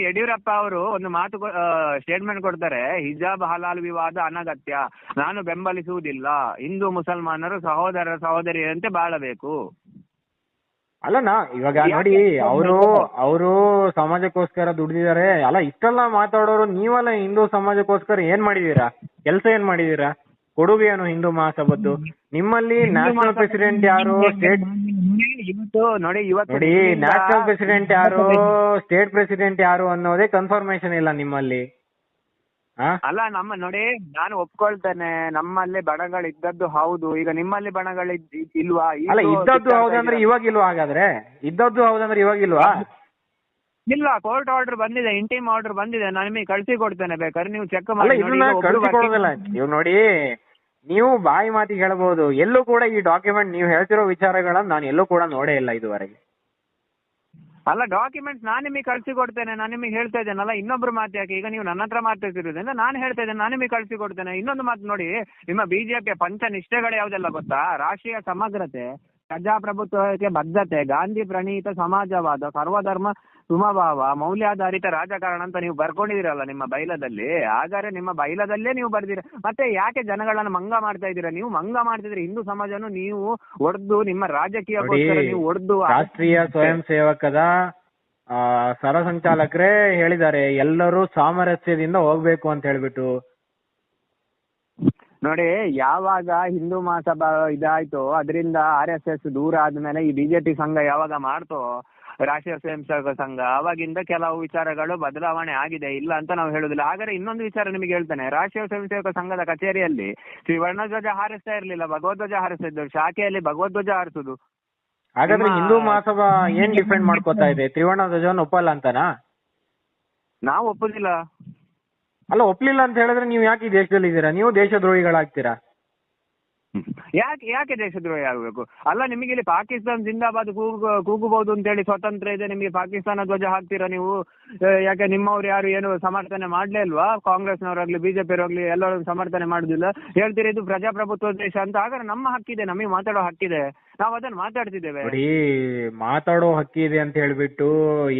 ಯಡಿಯೂರಪ್ಪ ಅವರು ಒಂದು ಮಾತು ಸ್ಟೇಟ್ಮೆಂಟ್ ಕೊಡ್ತಾರೆ, ಹಿಜಾಬ್ ಹಲಾಲ್ ವಿವಾದ ಅನಗತ್ಯ, ನಾನು ಬೆಂಬಲಿಸುವುದಿಲ್ಲ, ಹಿಂದೂ ಮುಸಲ್ಮಾನರು ಸಹೋದರ ಸಹೋದರಿಯರಂತೆ ಬಾಳಬೇಕು. ಅಲ್ಲನಾ, ಇವಾಗ ನೋಡಿ, ಅವರು ಸಮಾಜಕ್ಕೋಸ್ಕರ ದುಡ್ದಿದ್ದಾರೆ. ಅಲ್ಲ, ಇಷ್ಟೆಲ್ಲ ಮಾತಾಡೋರು ನೀವಲ್ಲ ಹಿಂದೂ ಸಮಾಜಕ್ಕೋಸ್ಕರ ಏನ್ ಮಾಡಿದೀರಾ? ಕೆಲಸ ಏನ್ ಮಾಡಿದೀರಾ? ಕೊಡುಗೆ ಏನು ಹಿಂದೂ ಮಹಾಸಭದ್ದು? ನಿಮ್ಮಲ್ಲಿ ನ್ಯಾಷನಲ್ ಪ್ರೆಸಿಡೆಂಟ್ ಯಾರು, ಸ್ಟೇಟ್ ನೋಡಿ ನ್ಯಾಷನಲ್ ಪ್ರೆಸಿಡೆಂಟ್ ಯಾರು, ಸ್ಟೇಟ್ ಪ್ರೆಸಿಡೆಂಟ್ ಯಾರು ಅನ್ನೋದೇ ಕನ್ಫರ್ಮೇಶನ್ ಇಲ್ಲ ನಿಮ್ಮಲ್ಲಿ. ಅಲ್ಲ, ನೋಡಿ, ನಾನು ಒಪ್ಕೊಳ್ತೇನೆ, ನಮ್ಮಲ್ಲಿ ಬಣಗಳು ಇದ್ದದ್ದು ಹೌದು. ಈಗ ನಿಮ್ಮಲ್ಲಿ ಬಣಗಳು ಇಲ್ವಾ? ಅಲ್ಲ, ಇದ್ದದ್ದು ಹೌದಂದ್ರೆ ಇವಾಗಿಲ್ವಾ? ಹಾಗಾದ್ರೆ ಇದ್ದದ್ದು ಹೌದಂದ್ರೆ ಇವಾಗಿಲ್ವಾ? ಇಲ್ಲ, ಕೋರ್ಟ್ ಆರ್ಡರ್ ಬಂದಿದೆ, ಇಂಟಿಮ್ ಆರ್ಡರ್ ಬಂದಿದೆ, ನಾನು ನಿಮಗೆ ಕಳ್ಸಿ ಕೊಡ್ತೇನೆ, ಬೇಕಾದ್ರೆ ನೀವು ಚೆಕ್ ಮಾಡಿ. ಕಳಿಸಿಕೊಡೋದಿಲ್ಲ ನೀವು ನೋಡಿ. ನೀವು ಬಾಯಿ ಮಾತಿಗೆ ಹೇಳ್ಬೋದು, ಎಲ್ಲೂ ಕೂಡ ಈ ಡಾಕ್ಯುಮೆಂಟ್ ನೀವು ಹೇಳ್ತಿರೋ ವಿಚಾರಗಳನ್ನ ನಾನು ಎಲ್ಲೂ ಕೂಡ ನೋಡೇ ಇಲ್ಲ ಇದುವರೆಗೆ. ಅಲ್ಲ, ಡಾಕ್ಯುಮೆಂಟ್ಸ್ ನಾನು ನಿಮಗೆ ಕಳ್ಸಿ ಕೊಡ್ತೇನೆ. ನಾನು ನಿಮಗೆ ಹೇಳ್ತಾ ಇದ್ದೇನಲ್ಲ, ಇನ್ನೊಬ್ರು ಮಾತು ಯಾಕೆ? ಈಗ ನೀವು ನನ್ನ ಹತ್ರ ಮಾತಾಡ್ತಿರೋದ್ರಿಂದ ನಾನು ಹೇಳ್ತಾ ಇದ್ದೇನೆ, ನಾನು ನಿಮಗೆ ಕಳ್ಸಿ ಕೊಡ್ತೇನೆ. ಇನ್ನೊಂದು ಮಾತು ನೋಡಿ, ನಿಮ್ಮ ಬಿಜೆಪಿಯ ಪಂಚ ನಿಷ್ಠೆಗಳು ಯಾವ್ದೆಲ್ಲ ಗೊತ್ತಾ? ರಾಷ್ಟ್ರೀಯ ಸಮಗ್ರತೆ, ಪ್ರಜಾಪ್ರಭುತ್ವಕ್ಕೆ ಬದ್ಧತೆ, ಗಾಂಧಿ ಪ್ರಣೀತ ಸಮಾಜವಾದ, ಸರ್ವಧರ್ಮ ಸಮಭಾವ, ಮೌಲ್ಯಾಧಾರಿತ ರಾಜಕಾರಣ ಅಂತ ನೀವು ಬರ್ಕೊಂಡಿದ್ದೀರಲ್ಲ ನಿಮ್ಮ ಬೈಲದಲ್ಲಿ. ಹಾಗಾದ್ರೆ ನಿಮ್ಮ ಬೈಲದಲ್ಲೇ ನೀವು ಬರ್ದಿರ, ಮತ್ತೆ ಯಾಕೆ ಜನಗಳನ್ನ ಮಂಗ ಮಾಡ್ತಾ ಇದ್ದೀರಾ? ನೀವು ಮಂಗ ಮಾಡ್ತಿದ್ರೆ ಹಿಂದೂ ಸಮಾಜನು ನೀವು ಒಡೆದು ನಿಮ್ಮ ರಾಜಕೀಯಕ್ಕೋಸ್ಕರ ನೀವು ಒಡೆದು. ರಾಷ್ಟ್ರೀಯ ಸ್ವಯಂ ಸೇವಕದ ಸರಸಂಚಾಲಕರೇ ಹೇಳಿದ್ದಾರೆ, ಎಲ್ಲರೂ ಸಾಮರಸ್ಯದಿಂದ ಹೋಗ್ಬೇಕು ಅಂತ ಹೇಳ್ಬಿಟ್ಟು. ನೋಡಿ, ಯಾವಾಗ ಹಿಂದೂ ಮಹಾಸಭಾ ಇದಾಯ್ತೋ, ಅದರಿಂದ RSS ದೂರ ಆದ್ಮೇಲೆ ಈ ಬಿಜೆಪಿ ಸಂಘ ಯಾವಾಗ ಮಾಡ್ತೋ, ರಾಷ್ಟ್ರೀಯ ಸ್ವಯಂ ಸೇವಕ ಸಂಘ, ಅವಾಗಿಂದ ಕೆಲವು ವಿಚಾರಗಳು ಬದಲಾವಣೆ ಆಗಿದೆ, ಇಲ್ಲ ಅಂತ ನಾವು ಹೇಳುದಿಲ್ಲ. ಹಾಗಾದ್ರೆ ಇನ್ನೊಂದು ವಿಚಾರ ನಿಮಗೆ ಹೇಳ್ತೇನೆ. ರಾಷ್ಟ್ರೀಯ ಸ್ವಯಂ ಸೇವಕ ಸಂಘದ ಕಚೇರಿಯಲ್ಲಿ ತ್ರಿವರ್ಣ ಹಾರಿಸ್ತಾ ಇರ್ಲಿಲ್ಲ, ಭಗವಧ್ವಜ ಹಾರಿಸ್ತಾ ಇದ್ರು. ಶಾಖೆಯಲ್ಲಿ ಭಗವಧ್ವಜ ಹಾರಿಸುದು. ಹಾಗಾದ್ರೆ ಹಿಂದೂ ಮಹಾಸಭಾ ಏನ್ ಡಿಫೆಂಡ್ ಮಾಡ್ಕೋತಾ ಇದೆ? ತ್ರಿವರ್ಣ ಧ್ವಜವನ್ನು ಒಪ್ಪಲ್ಲ ಅಂತನಾ? ನಾವು ಒಪ್ಪುದಿಲ್ಲ. ಅಲ್ಲ, ಒಪ್ಲಿಲ್ಲ ಅಂತ ಹೇಳಿದ್ರೆ ನೀವು ಯಾಕೆ ಈ ದೇಶದಲ್ಲಿ ಇದ್ದೀರಾ? ನೀವು ದೇಶದ್ರೋಹಿಗಳಾಗ್ತೀರಾ. ಯಾಕೆ ದೇಶದ್ರೋಹಿ ಆಗಬೇಕು? ಅಲ್ಲ, ನಿಮಗೆ ಇಲ್ಲಿ ಪಾಕಿಸ್ತಾನ ಜಿಂದಾಬಾದ್ ಕೂಗಬಹುದು ಅಂತೇಳಿ ಸ್ವತಂತ್ರ ಇದೆ, ನಿಮಗೆ ಪಾಕಿಸ್ತಾನ ಧ್ವಜ ಹಾಕ್ತೀರಾ ನೀವು? ಯಾಕೆ ನಿಮ್ಮವ್ರು ಯಾರು ಏನು ಸಮರ್ಥನೆ ಮಾಡ್ಲೇ ಇಲ್ವಾ? ಕಾಂಗ್ರೆಸ್ನವರಾಗ್ಲಿ ಬಿಜೆಪಿಯವರಾಗ್ಲಿ ಎಲ್ಲರೂ ಸಮರ್ಥನೆ ಮಾಡುದಿಲ್ಲ, ಹೇಳ್ತೀರಿ ಇದು ಪ್ರಜಾಪ್ರಭುತ್ವ ದೇಶ ಅಂತ. ಹಾಗಾದ್ರೆ ನಮ್ಮ ಹಕ್ಕಿದೆ, ನಮಗೆ ಮಾತಾಡೋ ಹಕ್ಕಿದೆ, ನಾವು ಅದನ್ನ ಮಾತಾಡ್ತಿದ್ದೇವೆ. ನೋಡಿ, ಮಾತಾಡೋ ಹಕ್ಕಿದೆ ಅಂತ ಹೇಳ್ಬಿಟ್ಟು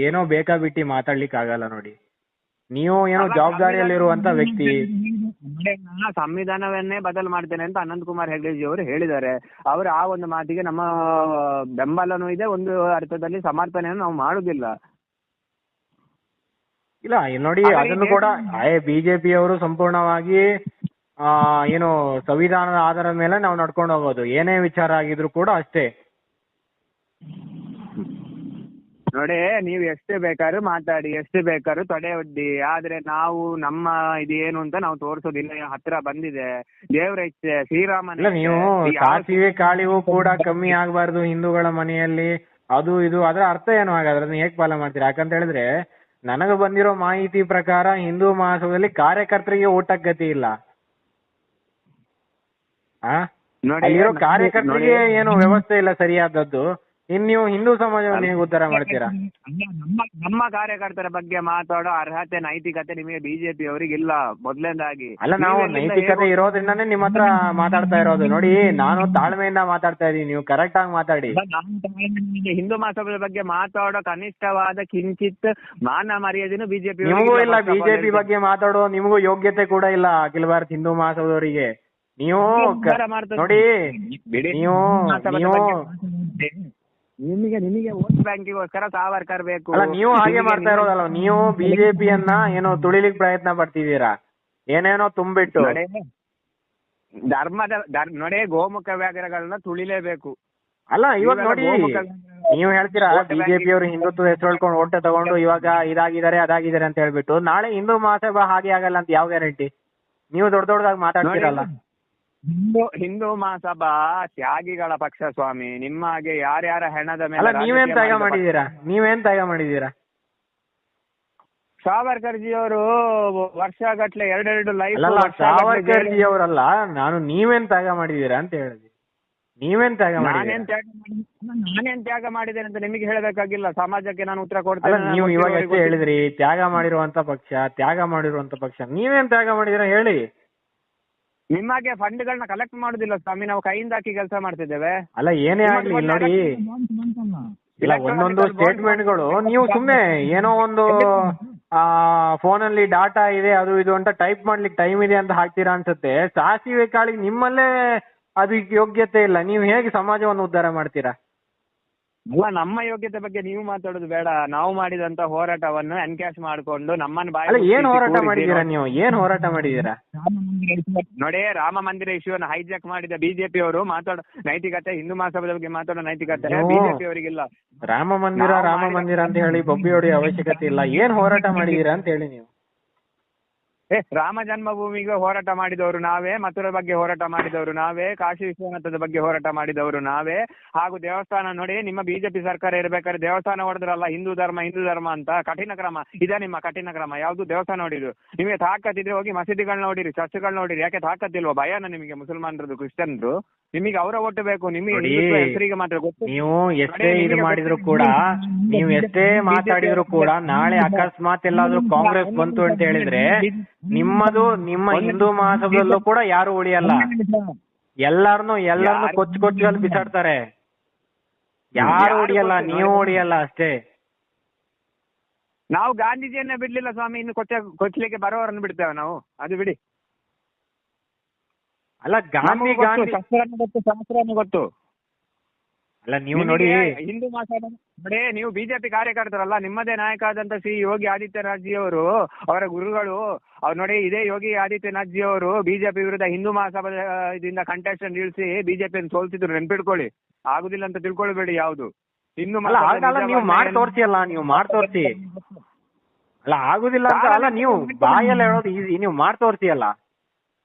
ಏನೋ ಬೇಕಾಬಿಟ್ಟಿ ಮಾತಾಡ್ಲಿಕ್ಕೆ ಆಗಲ್ಲ. ನೋಡಿ, ನೀವು ಏನೋ ಜವಾಬ್ದಾರಿಯಲ್ಲಿರುವಂತ ವ್ಯಕ್ತಿ. ಸಂವಿಧಾನವನ್ನೇ ಬದಲು ಮಾಡ್ತೇನೆ ಅಂತ ಅನಂತ್ ಕುಮಾರ್ ಹೆಗಡೆ ಅವರು ಹೇಳಿದ್ದಾರೆ. ಅವರು ಆ ಒಂದು ಮಾತಿಗೆ ನಮ್ಮ ಬೆಂಬಲನೂ ಇದೆ, ಒಂದು ಅರ್ಥದಲ್ಲಿ ಸಮರ್ಥನೆಯನ್ನು ನಾವು ಮಾಡುದಿಲ್ಲ. ಇಲ್ಲ ನೋಡಿ, ಅದನ್ನು ಕೂಡ ಬಿಜೆಪಿ ಅವರು ಸಂಪೂರ್ಣವಾಗಿ ಏನು ಸಂವಿಧಾನದ ಆಧಾರದ ಮೇಲೆ ನಾವು ನಡ್ಕೊಂಡು ಹೋಗೋದು, ಏನೇ ವಿಚಾರ ಆಗಿದ್ರು ಕೂಡ ಅಷ್ಟೇ. ನೋಡಿ, ನೀವು ಎಷ್ಟು ಬೇಕಾದ್ರೂ ಮಾತಾಡಿ, ಎಷ್ಟು ಬೇಕಾದ್ರೂ ತೊಡೆ ಒಡ್ಡಿ, ಆದ್ರೆ ನಾವು ನಮ್ಮ ಇದೇನು ಅಂತ ನಾವು ತೋರಿಸೋದಿಲ್ಲ. ಹತ್ರ ಬಂದಿದೆ, ದೇವ್ರ ಇಚ್ಛೆ, ಶ್ರೀರಾಮನ. ನೀವು ಸಾಸಿವೆ ಕಾಳಿಗೂ ಕೂಡ ಕಮ್ಮಿ ಆಗಬಾರ್ದು ಹಿಂದೂಗಳ ಮನೆಯಲ್ಲಿ, ಅದು ಇದು, ಅದರ ಅರ್ಥ ಏನು ಹಾಗಾದ್ರೆ? ಅದನ್ನ ಹೇಗೆ ಪಾಲನೆ ಮಾಡ್ತೀರಾ? ಯಾಕಂತ ಹೇಳಿದ್ರೆ ನನಗೆ ಬಂದಿರೋ ಮಾಹಿತಿ ಪ್ರಕಾರ ಹಿಂದೂ ಮಹಾಸಭಾದಲ್ಲಿ ಕಾರ್ಯಕರ್ತರಿಗೆ ಊಟಕ್ಕೆ ಗತಿ ಇಲ್ಲ. ಅಲ್ಲಿರೋ ಕಾರ್ಯಕರ್ತರಿಗೆ ಏನು ವ್ಯವಸ್ಥೆ ಇಲ್ಲ ಸರಿಯಾದದ್ದು. ಇನ್ ನೀವು ಹಿಂದೂ ಸಮಾಜವನ್ನು ಹೇಗೆ ಉದ್ಧಾರ ಮಾಡ್ತೀರಾ? ನಮ್ಮ ಕಾರ್ಯಕರ್ತರ ಬಗ್ಗೆ ಮಾತಾಡೋ ಅರ್ಹತೆ, ನೈತಿಕತೆ ನಿಮಗೆ ಬಿಜೆಪಿ ಅವರಿಗೆ ಇಲ್ಲ ಮೊದಲನೇದಾಗಿ. ಅಲ್ಲ, ನಾವು ನೈತಿಕತೆ ಇರೋದ್ರಿಂದಾನೇ ನಿಮ್ಮ ಹತ್ರ ಮಾತಾಡ್ತಾ ಇರೋದು. ನೋಡಿ, ನಾನು ತಾಳ್ಮೆಯಿಂದ ಮಾತಾಡ್ತಾ ಇದೀನಿ, ನೀವು ಕರೆಕ್ಟ್ ಆಗಿ ಮಾತಾಡಿ. ಹಿಂದೂ ಮಹಾಸಭೆಯ ಬಗ್ಗೆ ಮಾತಾಡೋ ಕನಿಷ್ಠವಾದ ಕಿಂಚಿತ್ ಮಾನ ಮರ್ಯಾದೆನೂ ಬಿಜೆಪಿ ನಿಮಗೂ ಇಲ್ಲ. ಬಿಜೆಪಿ ಬಗ್ಗೆ ಮಾತಾಡೋ ನಿಮಗೂ ಯೋಗ್ಯತೆ ಕೂಡ ಇಲ್ಲ. ಅಖಿಲ ಭಾರತ ಹಿಂದೂ ಮಹಾಸಭೆಯವರಿಗೆ ನೀವು ನೋಡಿ, ನಿಮಗೆ ವೋಟ್ ಬ್ಯಾಂಕಿಗೋಸ್ಕರ ಸಾವರ್ಕರ್ ಬೇಕು. ಅಲ್ಲ, ನೀವು ಹಾಗೆ ಮಾಡ್ತಾ ಇರೋದಲ್ಲ. ನೀವು ಬಿಜೆಪಿಯನ್ನ ಏನೋ ತುಳಿಲಿಕ್ಕೆ ಪ್ರಯತ್ನ ಪಡ್ತಿದ್ದೀರಾ, ಏನೇನೋ ತುಂಬಿಟ್ಟು. ಧರ್ಮದ ನೋಡಿ, ಗೋಮುಖ ವ್ಯಾಘ್ರಗಳನ್ನ ತುಳಿಲೇಬೇಕು. ಅಲ್ಲ, ಇವಾಗ ನೋಡಿ, ನೀವು ಹೇಳ್ತೀರಾ ಬಿಜೆಪಿ ಅವರು ಹಿಂದುತ್ವ ಹೆಸರು ಹೇಳ್ಕೊಂಡು ಓಟ್ ತಗೊಂಡು ಇವಾಗ ಇದಾಗಿದ್ದಾರೆ ಅದಾಗಿದ್ದಾರೆ ಅಂತ ಹೇಳ್ಬಿಟ್ಟು, ನಾಳೆ ಹಿಂದೂ ಮಹಾಸಭಾ ಹಾಗೆ ಆಗಲ್ಲ ಅಂತ ಯಾವ ಗ್ಯಾರಂಟಿ? ನೀವು ದೊಡ್ಡ ದೊಡ್ಡದಾಗಿ ಮಾತಾಡ್ತೀರಲ್ಲ. ಹಿಂದೂ ಮಹಾಸಭಾ ತ್ಯಾಗಿಗಳ ಪಕ್ಷ ಸ್ವಾಮಿ. ನಿಮ್ಮ ಹಾಗೆ ಯಾರ್ಯಾರ ಹೆಣದ ಮೇಲೆ ನೀವೇನ್ ತ್ಯಾಗ ಮಾಡಿದೀರಾ? ಸಾವರ್ಕರ್ ಜಿ ಅವರು ವರ್ಷಗಟ್ಲೆ ಎರಡೆರಡು ಲೈಫ್. ಸಾವರ್ಕರ್ ಜಿ ಅವರಲ್ಲ, ನಾನು ನೀವೇನ್ ತ್ಯಾಗ ಮಾಡಿದೀರಾ ಅಂತ ಹೇಳಿದ್ವಿ. ನಾನೇನ್ ತ್ಯಾಗ ಮಾಡಿದ್ದೇನೆ ಅಂತ ನಿಮಗೆ ಹೇಳಬೇಕಾಗಿಲ್ಲ, ಸಮಾಜಕ್ಕೆ ನಾನು ಉತ್ತರ ಕೊಡ್ತೇನೆ. ನೀವು ಇವಾಗ ಎಷ್ಟೇ ಹೇಳಿದ್ರಿ ತ್ಯಾಗ ಮಾಡಿರುವಂತ ಪಕ್ಷ, ನೀವೇನ್ ತ್ಯಾಗ ಮಾಡಿದೀರಾ ಹೇಳಿ? ನಿಮಗೆ ಫಂಡ್ಗಳನ್ನ ಕಲೆಕ್ಟ್ ಮಾಡುದಿಲ್ಲ ಸ್ವಾಮಿ, ನಾವು ಕೈಯಿಂದ ಹಾಕಿ ಕೆಲಸ ಮಾಡ್ತಿದ್ದೇವೆ. ಅಲ್ಲ, ಏನೇ ಆಗ್ಲಿ ನೋಡಿ, ಇಲ್ಲ ಒಂದೊಂದು ಸ್ಟೇಟ್ಮೆಂಟ್ಗಳು ನೀವು ಸುಮ್ನೆ ಏನೋ ಒಂದು ಫೋನಲ್ಲಿ ಡಾಟಾ ಇದೆ ಅದು ಇದು ಅಂತ ಟೈಪ್ ಮಾಡ್ಲಿಕ್ಕೆ ಟೈಮ್ ಇದೆ ಅಂತ ಹಾಕ್ತೀರಾ ಅನ್ಸುತ್ತೆ. ಸಾಸಿವೆ ಕಾಳಿಗೆ ನಿಮ್ಮಲ್ಲೇ ಅದಕ್ಕೆ ಯೋಗ್ಯತೆ ಇಲ್ಲ, ನೀವು ಹೇಗೆ ಸಮಾಜವನ್ನು ಉದ್ಧಾರ ಮಾಡ್ತೀರಾ? ಅಲ್ಲ, ನಮ್ಮ ಯೋಗ್ಯತೆ ಬಗ್ಗೆ ನೀವು ಮಾತಾಡೋದು ಬೇಡ. ನಾವು ಮಾಡಿದಂತ ಹೋರಾಟವನ್ನು ಎನ್ಕ್ಯಾಶ್ ಮಾಡ್ಕೊಂಡು ನಮ್ಮನ್ನು ಏನ್ ಹೋರಾಟ ಮಾಡಿದೀರಾ ನೀವು? ನೋಡಿ, ರಾಮ ಮಂದಿರ ಇಶ್ಯೂವನ್ನು ಹೈಜಾಕ್ ಮಾಡಿದ ಬಿಜೆಪಿ ಅವರು ಮಾತಾಡೋ ನೈತಿಕತೆ, ಹಿಂದೂ ಮಹಾಸಭಾದ ಬಗ್ಗೆ ಮಾತಾಡೋ ನೈತಿಕತೆ ಬಿಜೆಪಿ ಅವರಿಗಿಲ್ಲ. ರಾಮ ಮಂದಿರ ಅಂತ ಹೇಳಿ ಬೊಬ್ಬಿ ಹೊಡೆಯೋ ಅವಶ್ಯಕತೆ ಇಲ್ಲ. ಏನ್ ಹೋರಾಟ ಮಾಡಿದೀರಾ ಅಂತ ಹೇಳಿ ನೀವು? ರಾಮ ಜನ್ಮಭೂಮಿಗೆ ಹೋರಾಟ ಮಾಡಿದವರು ನಾವೇ, ಮಥುರಾ ಬಗ್ಗೆ ಹೋರಾಟ ಮಾಡಿದವರು ನಾವೇ, ಕಾಶಿ ವಿಶ್ವನಾಥದ ಬಗ್ಗೆ ಹೋರಾಟ ಮಾಡಿದವರು ನಾವೇ. ಹಾಗೂ ದೇವಸ್ಥಾನ ನೋಡಿ, ನಿಮ್ಮ ಬಿಜೆಪಿ ಸರ್ಕಾರ ಇರ್ಬೇಕಾದ್ರೆ ದೇವಸ್ಥಾನ ಹೊಡೆದ್ರಲ್ಲ, ಹಿಂದೂ ಧರ್ಮ ಅಂತ ಕಠಿಣ ಕ್ರಮ ಇದೆ. ನಿಮ್ಮ ಕಠಿಣ ಕ್ರಮ ಯಾವ್ದು? ದೇವಸ್ಥಾನ ನೋಡಿದ್ರು. ನಿಮಗೆ ತಾಕತ್ತಿದ್ರೆ ಹೋಗಿ ಮಸೀದಿಗಳನ್ನ ನೋಡಿರಿ, ಚರ್ಚ್ಗಳನ್ನ ನೋಡಿರಿ. ಯಾಕೆ ತಾಕತ್ತಿಲ್ವಾ? ಭಯನ ನಿಮಗೆ ಮುಸಲ್ಮಾನರದು, ಕ್ರಿಶ್ಚಿಯನ್ರು? ನಿಮಗೆ ಅವರ ಓಟ್ ಬೇಕು, ನಿಮಗೆ ಹೆಸರಿಗೆ ಮಾತ್ರ ಗೊತ್ತು. ನೀವು ಎಷ್ಟೇ ಇದು ಮಾಡಿದ್ರು ಕೂಡ, ನೀವು ಎಷ್ಟೇ ಮಾತಾಡಿದ್ರು ಕೂಡ, ನಾಳೆ ಅಕಸ್ಮಾತ್ ಎಲ್ಲಾದ್ರೂ ಕಾಂಗ್ರೆಸ್ ಬಂತು ಅಂತ ಹೇಳಿದ್ರೆ ನಿಮ್ಮ ಹಿಂದೂ ಮಹಾಸಭೆಯಲ್ಲೂ ಕೂಡ ಯಾರು ಉಳಿಯಲ್ಲ. ಎಲ್ಲಾರನು ಕೊಚ್ಚಲ್ಲಿ ಬಿಸಾಡ್ತಾರೆ. ಯಾರು ಉಳಿಯಲ್ಲ, ನೀವು ಉಳಿಯಲ್ಲ ಅಷ್ಟೇ. ನಾವು ಗಾಂಧೀಜಿಯನ್ನ ಬಿಡ್ಲಿಲ್ಲ ಸ್ವಾಮಿ, ಇನ್ನು ಕೊಚ್ಚಲಿಕ್ಕೆ ಬರೋರನ್ನು ಬಿಡ್ತೇವೆ ನಾವು, ಅದು ಬಿಡಿ. ಅಲ್ಲ, ಗಾಂಧಿ ಶಾಸ್ತ್ರವನ್ನು ಗೊತ್ತು. ಅಲ್ಲ, ನೀವು ನೋಡಿ, ಹಿಂದೂ ಮಹಾಸಭಾ ನೋಡಿ, ನೀವು ಬಿಜೆಪಿ ಕಾರ್ಯಕರ್ತರಲ್ಲ, ನಿಮ್ಮದೇ ನಾಯಕ ಆದಂತ ಶ್ರೀ ಯೋಗಿ ಆದಿತ್ಯನಾಥ್ ಜಿ ಅವರು, ಅವರ ಗುರುಗಳು ಅವ್ರು ನೋಡಿ, ಇದೇ ಯೋಗಿ ಆದಿತ್ಯನಾಥ್ ಜಿ ಅವರು ಬಿಜೆಪಿ ವಿರುದ್ಧ ಹಿಂದೂ ಮಹಾಸಭಾದಿಂದ ಕಂಟೆಸ್ಟೆಂಟ್ ನಿಲ್ಲಿಸಿ ಬಿಜೆಪಿಯನ್ನು ಸೋಲ್ಸಿದ್ರು. ನೆನ್ಪಿಟ್ಕೊಳ್ಳಿ, ಆಗುದಿಲ್ಲ ಅಂತ ತಿಳ್ಕೊಳ್ಬೇಡಿ ಯಾವ್ದು. ಹಿಂದೂ ನೀವು ಮಾಡಿ ತೋರಿಸಿ ಅಲ್ಲ, ಆಗುದಿಲ್ಲ ಅಂತ ಅಲ್ಲ, ನೀವು ಬಾಯಲ್ಲಿ ಹೇಳೋದು ಈಸಿ, ನೀವು ಮಾಡಿ ತೋರಿಸಿ ಅಲ್ಲ.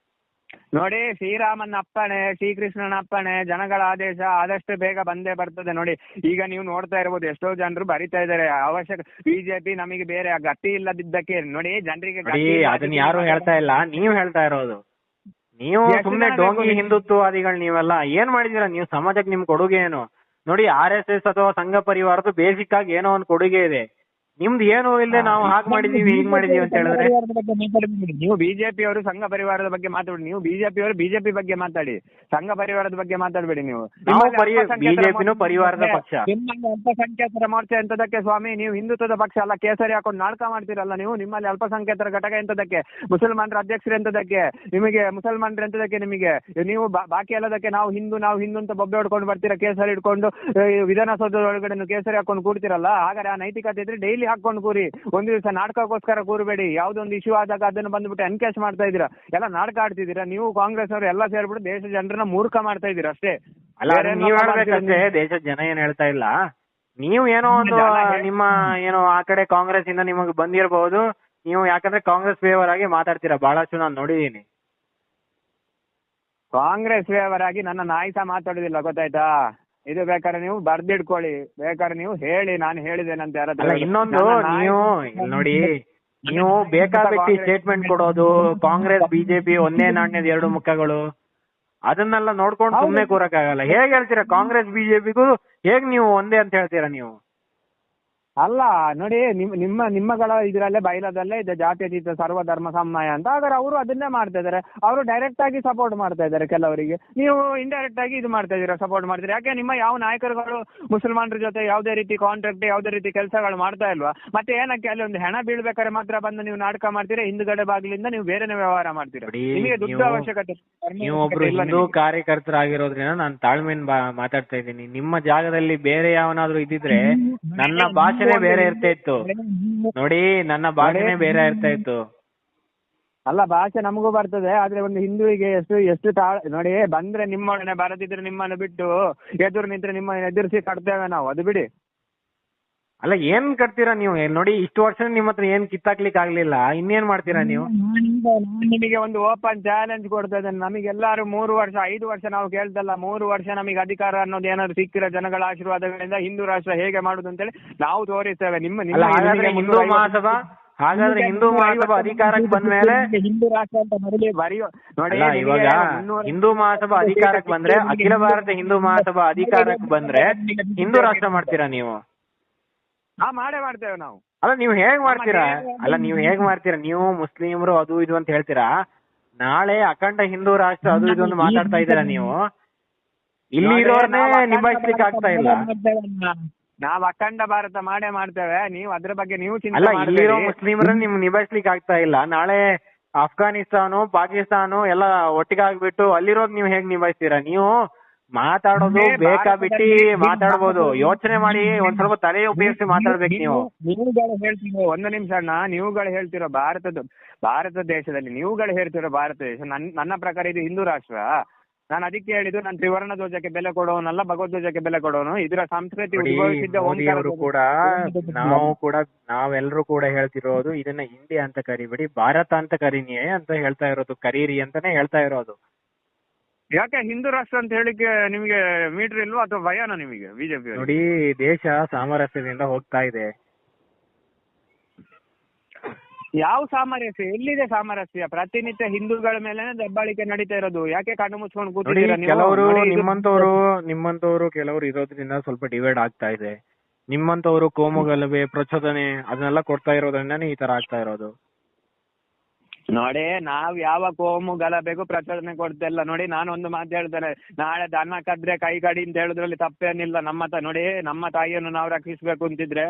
ನೋಡಿ, ಶ್ರೀರಾಮನ ಅಪ್ಪಣೆ, ಶ್ರೀಕೃಷ್ಣನ ಅಪ್ಪಣೆ, ಜನಗಳ ಆದೇಶ ಆದಷ್ಟು ಬೇಗ ಬಂದೇ ಬರ್ತದೆ. ನೋಡಿ, ಈಗ ನೀವು ನೋಡ್ತಾ ಇರ್ಬೋದು, ಎಷ್ಟೋ ಜನರು ಬರಿತಾ ಇದ್ದಾರೆ, ಅವಶ್ಯಕ ಬಿಜೆಪಿ ನಮಗೆ ಬೇರೆ ಗತಿ ಇಲ್ಲದಿದ್ದಕ್ಕೆ. ನೋಡಿ, ಜನರಿಗೆ ಅದನ್ನ ಯಾರು ಹೇಳ್ತಾ ಇಲ್ಲ, ನೀವು ಹೇಳ್ತಾ ಇರೋದು. ನೀವು ಎಷ್ಟು ಸುಮ್ನೆ ಜನ ಡೋಂಗಿ ಬೇಕು ಹಿಂದುತ್ವವಾದಿಗಳು ನೀವೆಲ್ಲ ಏನ್ ಮಾಡಿದೀರಾ ನೀವು ಸಮಾಜಕ್ಕೆ ನಿಮ್ ಕೊಡುಗೆ ಏನು? ನೋಡಿ RSS ಅಥವಾ ಸಂಘ ಪರಿವಾರದ ಬೇಸಿಕ್ ಆಗಿ ಏನೋ ಒಂದು ಕೊಡುಗೆ ಇದೆ. ನಿಮ್ದು ಏನು ಇಲ್ಲದೆ ನಾವು ಹಾಗೆ ಮಾಡಿದೀವಿ ಹೀಗ್ ಮಾಡಿದೀವಿ ಅಂತ ಹೇಳಿದ್ರೆ ನೀವು ಬಿಜೆಪಿ ಅವರು ಸಂಘ ಪರಿವಾರದ ಬಗ್ಗೆ ಮಾತಾಡಿ. ನೀವು ಬಿಜೆಪಿ ಅವರು ಬಿಜೆಪಿ ಬಗ್ಗೆ ಮಾತಾಡಿ, ಸಂಘ ಪರಿವಾರದ ಬಗ್ಗೆ ಮಾತಾಡಬೇಡಿ. ನೀವು ಬಿಜೆಪಿನೂ ಪರಿವಾರದ ಪಕ್ಷ. ನಿಮ್ಮಲ್ಲಿ ಅಲ್ಪಸಂಖ್ಯಾತರ ಮೋರ್ಚೆ ಎಂತದಕ್ಕೆ ಸ್ವಾಮಿ? ನೀವು ಹಿಂದುತ್ವದ ಪಕ್ಷ ಅಲ್ಲ, ಕೇಸರಿ ಹಾಕೊಂಡು ನಾಟಕ ಮಾಡ್ತೀರಲ್ಲ ನೀವು. ನಿಮ್ಮಲ್ಲಿ ಅಲ್ಪಸಂಖ್ಯಾತರ ಘಟಕ ಎಂತದಕ್ಕೆ? ಮುಸಲ್ಮಾನರ ಅಧ್ಯಕ್ಷರು ಎಂತದಕ್ಕೆ ನಿಮಗೆ? ಮುಸಲ್ಮಾನರು ಎಂತದಕ್ಕೆ ನಿಮಗೆ? ನೀವು ಬಾಕಿ ಎಲ್ಲದಕ್ಕೆ ನಾವು ಹಿಂದೂ ಅಂತ ಬೊಬ್ಬೆ ಹೊಡ್ಕೊಂಡು ಬರ್ತೀರಾ, ಕೇಸರಿ ಇಟ್ಕೊಂಡು ವಿಧಾನಸೌಧದ ಒಳಗಡೆ ಕೇಸರಿ ಹಾಕೊಂಡು ಕೂಡ್ತಿರಲ್ಲ. ಹಾಗಾದ್ರೆ ಆ ನೈತಿಕತೆ ಇದ್ರೆ ಡೈಲಿ ಹಾಕೊಂಡು ಕೂರಿ. ಒಂದು ದಿವಸ ನಾಟಕಕ್ಕೋಸ್ಕರ ಕೂರಬೇಡಿ. ಯಾವ್ದೊಂದು ಇಶ್ಯೂ ಆದಾಗ ಅದನ್ನು ಬಂದ್ಬಿಟ್ಟು ಎನ್ಕೇಸ್ ಮಾಡ್ತಾ ಇದೀರಾ, ಎಲ್ಲ ನಾಟಕ ಆಡ್ತಿದ್ದೀರಾ ನೀವು. ಕಾಂಗ್ರೆಸ್ ಅವರು ಎಲ್ಲ ಸೇರ್ಬಿಟ್ಟು ದೇಶದ ಜನರನ್ನ ಮೂರ್ಖ ಮಾಡ್ತಾ ಇದೀರಾ ಅಷ್ಟೇ. ಅಲ್ಲ, ನೀವ್ ಹೇಳ್ಬೇಕಂದ್ರೆ ದೇಶದ ಜನ ಏನ್ ಹೇಳ್ತಾ ಇಲ್ಲ. ನೀವು ಏನೋ ಒಂದು ನಿಮ್ಮ ಏನೋ ಆ ಕಡೆ ಕಾಂಗ್ರೆಸ್ ಇಂದ ನಿಮಗೆ ಬಂದಿರಬಹುದು. ನೀವು ಯಾಕಂದ್ರೆ ಕಾಂಗ್ರೆಸ್ ಫೇವರ್ ಆಗಿ ಮಾತಾಡ್ತೀರಾ ಬಹಳಷ್ಟು, ನಾನು ನೋಡಿದೀನಿ. ಕಾಂಗ್ರೆಸ್ ಫೇವರ್ ಆಗಿ ನನ್ನ ನಾಯಿಸ ಮಾತಾಡುದಿಲ್ಲ, ಗೊತ್ತಾಯ್ತಾ? ಇದು ಬೇಕಾದ್ರೆ ನೀವು ಬರ್ದಿಡ್ಕೊಳ್ಳಿ, ಬೇಕಾದ್ರೆ ನೀವು ಹೇಳಿ ನಾನು ಹೇಳಿದ್ದೇನಂತ ಯಾರ ಹತ್ರ. ಇನ್ನೊಂದು ನೀವು ನೋಡಿ, ನೀವು ಬೇಕಾಬಿಟ್ಟಿ ಸ್ಟೇಟ್ಮೆಂಟ್ ಕೊಡೋದು ಕಾಂಗ್ರೆಸ್ ಬಿಜೆಪಿ ಒಂದೇ ನಾಣ್ಯದ ಎರಡು ಮುಖಗಳು, ಅದನ್ನೆಲ್ಲ ನೋಡ್ಕೊಂಡು ಸುಮ್ನೆ ಕೂರಕ್ಕಾಗಲ್ಲ. ಹೇಗ್ ಹೇಳ್ತೀರಾ ಕಾಂಗ್ರೆಸ್ ಬಿಜೆಪಿಗೂ ಹೇಗ್ ನೀವು ಒಂದೇ ಅಂತ ಹೇಳ್ತೀರಾ ನೀವು? ಅಲ್ಲ ನೋಡಿ, ನಿಮ್ಮಗಳ ಇದ್ರಲ್ಲೇ ಬೈಲದಲ್ಲೇ ಇದೆ ಜಾತ್ಯತೀತ ಸರ್ವಧರ್ಮ ಸಮನ್ವಯ ಅಂತ. ಹಾಗಾದ್ರೆ ಅವರು ಅದನ್ನೇ ಮಾಡ್ತಾ ಇದಾರೆ. ಅವರು ಡೈರೆಕ್ಟ್ ಆಗಿ ಸಪೋರ್ಟ್ ಮಾಡ್ತಾ ಇದ್ದಾರೆ ಕೆಲವರಿಗೆ, ನೀವು ಇಂಡೈರೆಕ್ಟ್ ಆಗಿ ಇದು ಮಾಡ್ತಾ ಇದೀರಾ, ಸಪೋರ್ಟ್ ಮಾಡ್ತೀರಾ. ಯಾಕೆ ನಿಮ್ಮ ಯಾವ ನಾಯಕರುಗಳು ಮುಸಲ್ಮಾನರ ಜೊತೆ ಯಾವುದೇ ರೀತಿ ಕಾಂಟ್ರಾಕ್ಟ್ ಯಾವುದೇ ರೀತಿ ಕೆಲಸಗಳು ಮಾಡ್ತಾ ಇಲ್ವಾ? ಮತ್ತೆ ಏನಕ್ಕೆ ಅಲ್ಲಿ ಒಂದು ಹೆಣ ಬೀಳ್ಬೇಕಾದ್ರೆ ಮಾತ್ರ ಬಂದು ನೀವು ನಾಟಕ ಮಾಡ್ತೀರಾ, ಹಿಂದ್ಗಡೆ ಬಾಗಿಲಿಂದ ನೀವು ಬೇರೆನೇ ವ್ಯವಹಾರ ಮಾಡ್ತೀರಾ? ನಿಮಗೆ ದುಡ್ಡು ಅವಶ್ಯಕತೆ. ನೀವು ಒಬ್ರು ಹಿಂದೂ ಕಾರ್ಯಕರ್ತರಾಗಿರೋದ್ರಿಂದ ನಾನು ತಾಳ್ಮೆಯಿಂದ ಮಾತಾಡ್ತಾ ಇದ್ದೀನಿ. ನಿಮ್ಮ ಜಾಗದಲ್ಲಿ ಬೇರೆ ಯಾವನಾದ್ರೂ ಇದ್ದಿದ್ರೆ ನನ್ನ ಭಾಷೆನೇ ಬೇರೆ ಇರ್ತಾ ಇತ್ತು ನೋಡಿ, ನನ್ನ ಭಾಷೆನೇ ಬೇರೆ ಇರ್ತಾ ಇತ್ತು. ಅಲ್ಲ, ಭಾಷೆ ನಮಗೂ ಬರ್ತದೆ, ಆದ್ರೆ ಒಂದು ಹಿಂದೂವಿಗೆ ಎಷ್ಟು ನೋಡಿ, ಬಂದ್ರೆ ನಿಮ್ಮೊಡನೆ, ಬರದಿದ್ರೆ ನಿಮ್ಮನ್ನು ಬಿಟ್ಟು ಎದುರು ನಿಂತ್ರೆ ನಿಮ್ಮನ್ನು ಎದುರಿಸಿ ಕಟ್ತೇವೆ ನಾವು, ಅದು ಬಿಡಿ. ಅಲ್ಲ, ಏನ್ ಕಟ್ತೀರಾ ನೀವು? ನೋಡಿ, ಇಷ್ಟು ವರ್ಷ ನಿಮ್ಮ ಹತ್ರ ಏನ್ ಕಿತ್ತಾಕ್ಲಿಕ್ಕೆ ಆಗ್ಲಿಲ್ಲ, ಇನ್ನೇನ್ ಮಾಡ್ತೀರಾ ನೀವು? ನಿಮಗೆ ಒಂದು ಓಪನ್ ಚಾಲೆಂಜ್ ಕೊಡ್ತಾ ಇದ್ದೇನೆ. ನಮಗೆಲ್ಲಾರು 3 ವರ್ಷ 5 ವರ್ಷ ನಾವು ಕೇಳ್ತಲ್ಲ, 3 ವರ್ಷ ನಮಗೆ ಅಧಿಕಾರ ಅನ್ನೋದು ಏನಾದ್ರು ಸಿಕ್ಕಿರೋ ಜನಗಳ ಆಶೀರ್ವಾದಗಳಿಂದ ಹಿಂದೂ ರಾಷ್ಟ್ರ ಹೇಗೆ ಮಾಡುದು ಅಂತೇಳಿ ನಾವು ತೋರಿಸ್ತೇವೆ. ಹಾಗಾದ್ರೆ ಹಿಂದೂ ಮಹಾಸಭಾ ಅಧಿಕಾರಕ್ಕೆ ಬಂದ್ಮೇಲೆ ಹಿಂದೂ ರಾಷ್ಟ್ರ ಅಂತ ಬರೆಯೋ ನೋಡಿ. ಇವಾಗ ಹಿಂದೂ ಮಹಾಸಭಾ ಅಧಿಕಾರಕ್ಕೆ ಬಂದ್ರೆ, ಅಖಿಲ ಭಾರತ ಹಿಂದೂ ಮಹಾಸಭಾ ಅಧಿಕಾರಕ್ಕೆ ಬಂದ್ರೆ ಹಿಂದೂ ರಾಷ್ಟ್ರ ಮಾಡ್ತೀರಾ ನೀವು? ಮಾಡೇ ಮಾಡ್ತೇವೆ ನಾವು. ಅಲ್ಲ, ನೀವು ಹೇಗ್ ಮಾಡ್ತೀರಾ? ನೀವು ಮುಸ್ಲಿಮರು ಅದು ಇದು ಅಂತ ಹೇಳ್ತೀರಾ, ನಾಳೆ ಅಖಂಡ ಹಿಂದೂ ರಾಷ್ಟ್ರ ಅದು ಇದು ಅಂತ ಮಾತಾಡ್ತಾ ಇದ್ದೀರಾ ನೀವು. ಇಲ್ಲಿ ಇರೋರ್ನೇ ನಿಭಾಯಿಸ್ಲಿಕ್ಕೆ ಆಗ್ತಾ ಇಲ್ಲ. ನಾವ್ ಅಖಂಡ ಭಾರತ ಮಾಡೇ ಮಾಡ್ತೇವೆ. ನೀವು ಅದ್ರ ಬಗ್ಗೆ ನೀವು ಅಲ್ಲ, ಇಲ್ಲಿರೋ ಮುಸ್ಲಿಮರನ್ನ ನಿಮ್ ನಿಭಾಯಿಸ್ಲಿಕ್ಕೆ ಆಗ್ತಾ ಇಲ್ಲ. ನಾಳೆ ಅಫ್ಘಾನಿಸ್ತಾನು ಪಾಕಿಸ್ತಾನು ಎಲ್ಲ ಒಟ್ಟಿಗಾಗ್ಬಿಟ್ಟು ಅಲ್ಲಿರೋದ್ ನೀವು ಹೇಗ್ ನಿಭಾಯಿಸ್ತೀರಾ? ನೀವು ಮಾತಾಡೋದು ಬೇಕಾಬಿಟ್ಟಿ ಮಾತಾಡ್ಬೋದು, ಯೋಚನೆ ಮಾಡಿ ಒಂದ್ ಸ್ವಲ್ಪ ತಲೆ ಉಪಯೋಗಿಸಿ ಮಾತಾಡ್ಬೇಕು ನೀವು. ನೀವುಗಳು ಹೇಳ್ತಿರೋ, ಒಂದು ನಿಮಿಷ ಅಣ್ಣ, ನೀವುಗಳು ಹೇಳ್ತಿರೋ ಭಾರತ ದೇಶದಲ್ಲಿ ನೀವುಗಳು ಹೇಳ್ತಿರೋ ಭಾರತ ದೇಶ ನನ್ನ ಪ್ರಕಾರ ಇದು ಹಿಂದೂ ರಾಷ್ಟ್ರ. ನಾನು ಅದಕ್ಕೆ ಹೇಳಿದ್ದು, ನಾನು ತ್ರಿವರ್ಣ ಧ್ವಜಕ್ಕೆ ಬೆಲೆ ಕೊಡೋನಲ್ಲ, ಭಗವದ್ಧ್ವಜಕ್ಕೆ ಬೆಲೆ ಕೊಡೋನು. ಇದರ ಸಂಸ್ಕೃತಿ ನಾವೆಲ್ಲರೂ ಕೂಡ ಹೇಳ್ತಿರೋದು ಇದನ್ನ ಇಂಡಿಯಾ ಅಂತ ಕರಿಬೇಡಿ, ಭಾರತ ಅಂತ ಕರೀನಿ ಅಂತ ಹೇಳ್ತಾ ಇರೋದು, ಕರೀರಿ ಅಂತಾನೆ ಹೇಳ್ತಾ ಇರೋದು. ಯಾಕೆ ಹಿಂದೂ ರಾಷ್ಟ್ರ ಅಂತ ಹೇಳಿಕ್ಕೆ ನಿಮಗೆ ಮೀಟರ್ ಇಲ್ವಾ ಅಥವಾ ಭಯನಾ ನಿಮಗೆ ಬಿಜೆಪಿ? ನೋಡಿ, ದೇಶ ಸಾಮರಸ್ಯದಿಂದ ಹೋಗ್ತಾ ಇದೆ. ಯಾವ ಸಾಮರಸ್ಯ? ಎಲ್ಲಿದೆ ಸಾಮರಸ್ಯ? ಪ್ರತಿನಿತ್ಯ ಹಿಂದೂಗಳ ಮೇಲೆ ದಬ್ಬಾಳಿಕೆ ನಡೀತಾ ಇರೋದು. ಯಾಕೆ ಕಣ್ಣು ಮುಚ್ಕೊಂಡು ಕೂತಿದ್ದೀರಾ? ಕೆಲವರು ನಿಮ್ಮಂತವರು ಕೆಲವರು ಇರೋದ್ರಿಂದ ಸ್ವಲ್ಪ ಡಿವೈಡ್ ಆಗ್ತಾ ಇದೆ. ನಿಮ್ಮಂತವರು ಕೋಮುಗಲಭೆ ಪ್ರಚೋದನೆ ಅದನ್ನೆಲ್ಲ ಕೊಡ್ತಾ ಇರೋದ್ರಿಂದಾನೇ ಈ ತರ ಆಗ್ತಾ ಇರೋದು. ನೋಡಿ, ನಾವ್ ಯಾವ ಕೋಮು ಗಲಭೆಗೂ ಪ್ರಚೋದನೆ ಕೊಡ್ತಾ ಇಲ್ಲ. ನೋಡಿ, ನಾನು ಒಂದು ಮಾತು ಹೇಳ್ತೇನೆ, ನಾಳೆ ದನ ಕದ್ರೆ ಕೈ ಕಡಿ ಅಂತ ಹೇಳುದ್ರಲ್ಲಿ ತಪ್ಪೇನಿಲ್ಲ. ನಮ್ಮ ತಾಯಿಯನ್ನು ನಾವು ರಕ್ಷಿಸ್ಬೇಕು ಅಂತಿದ್ರೆ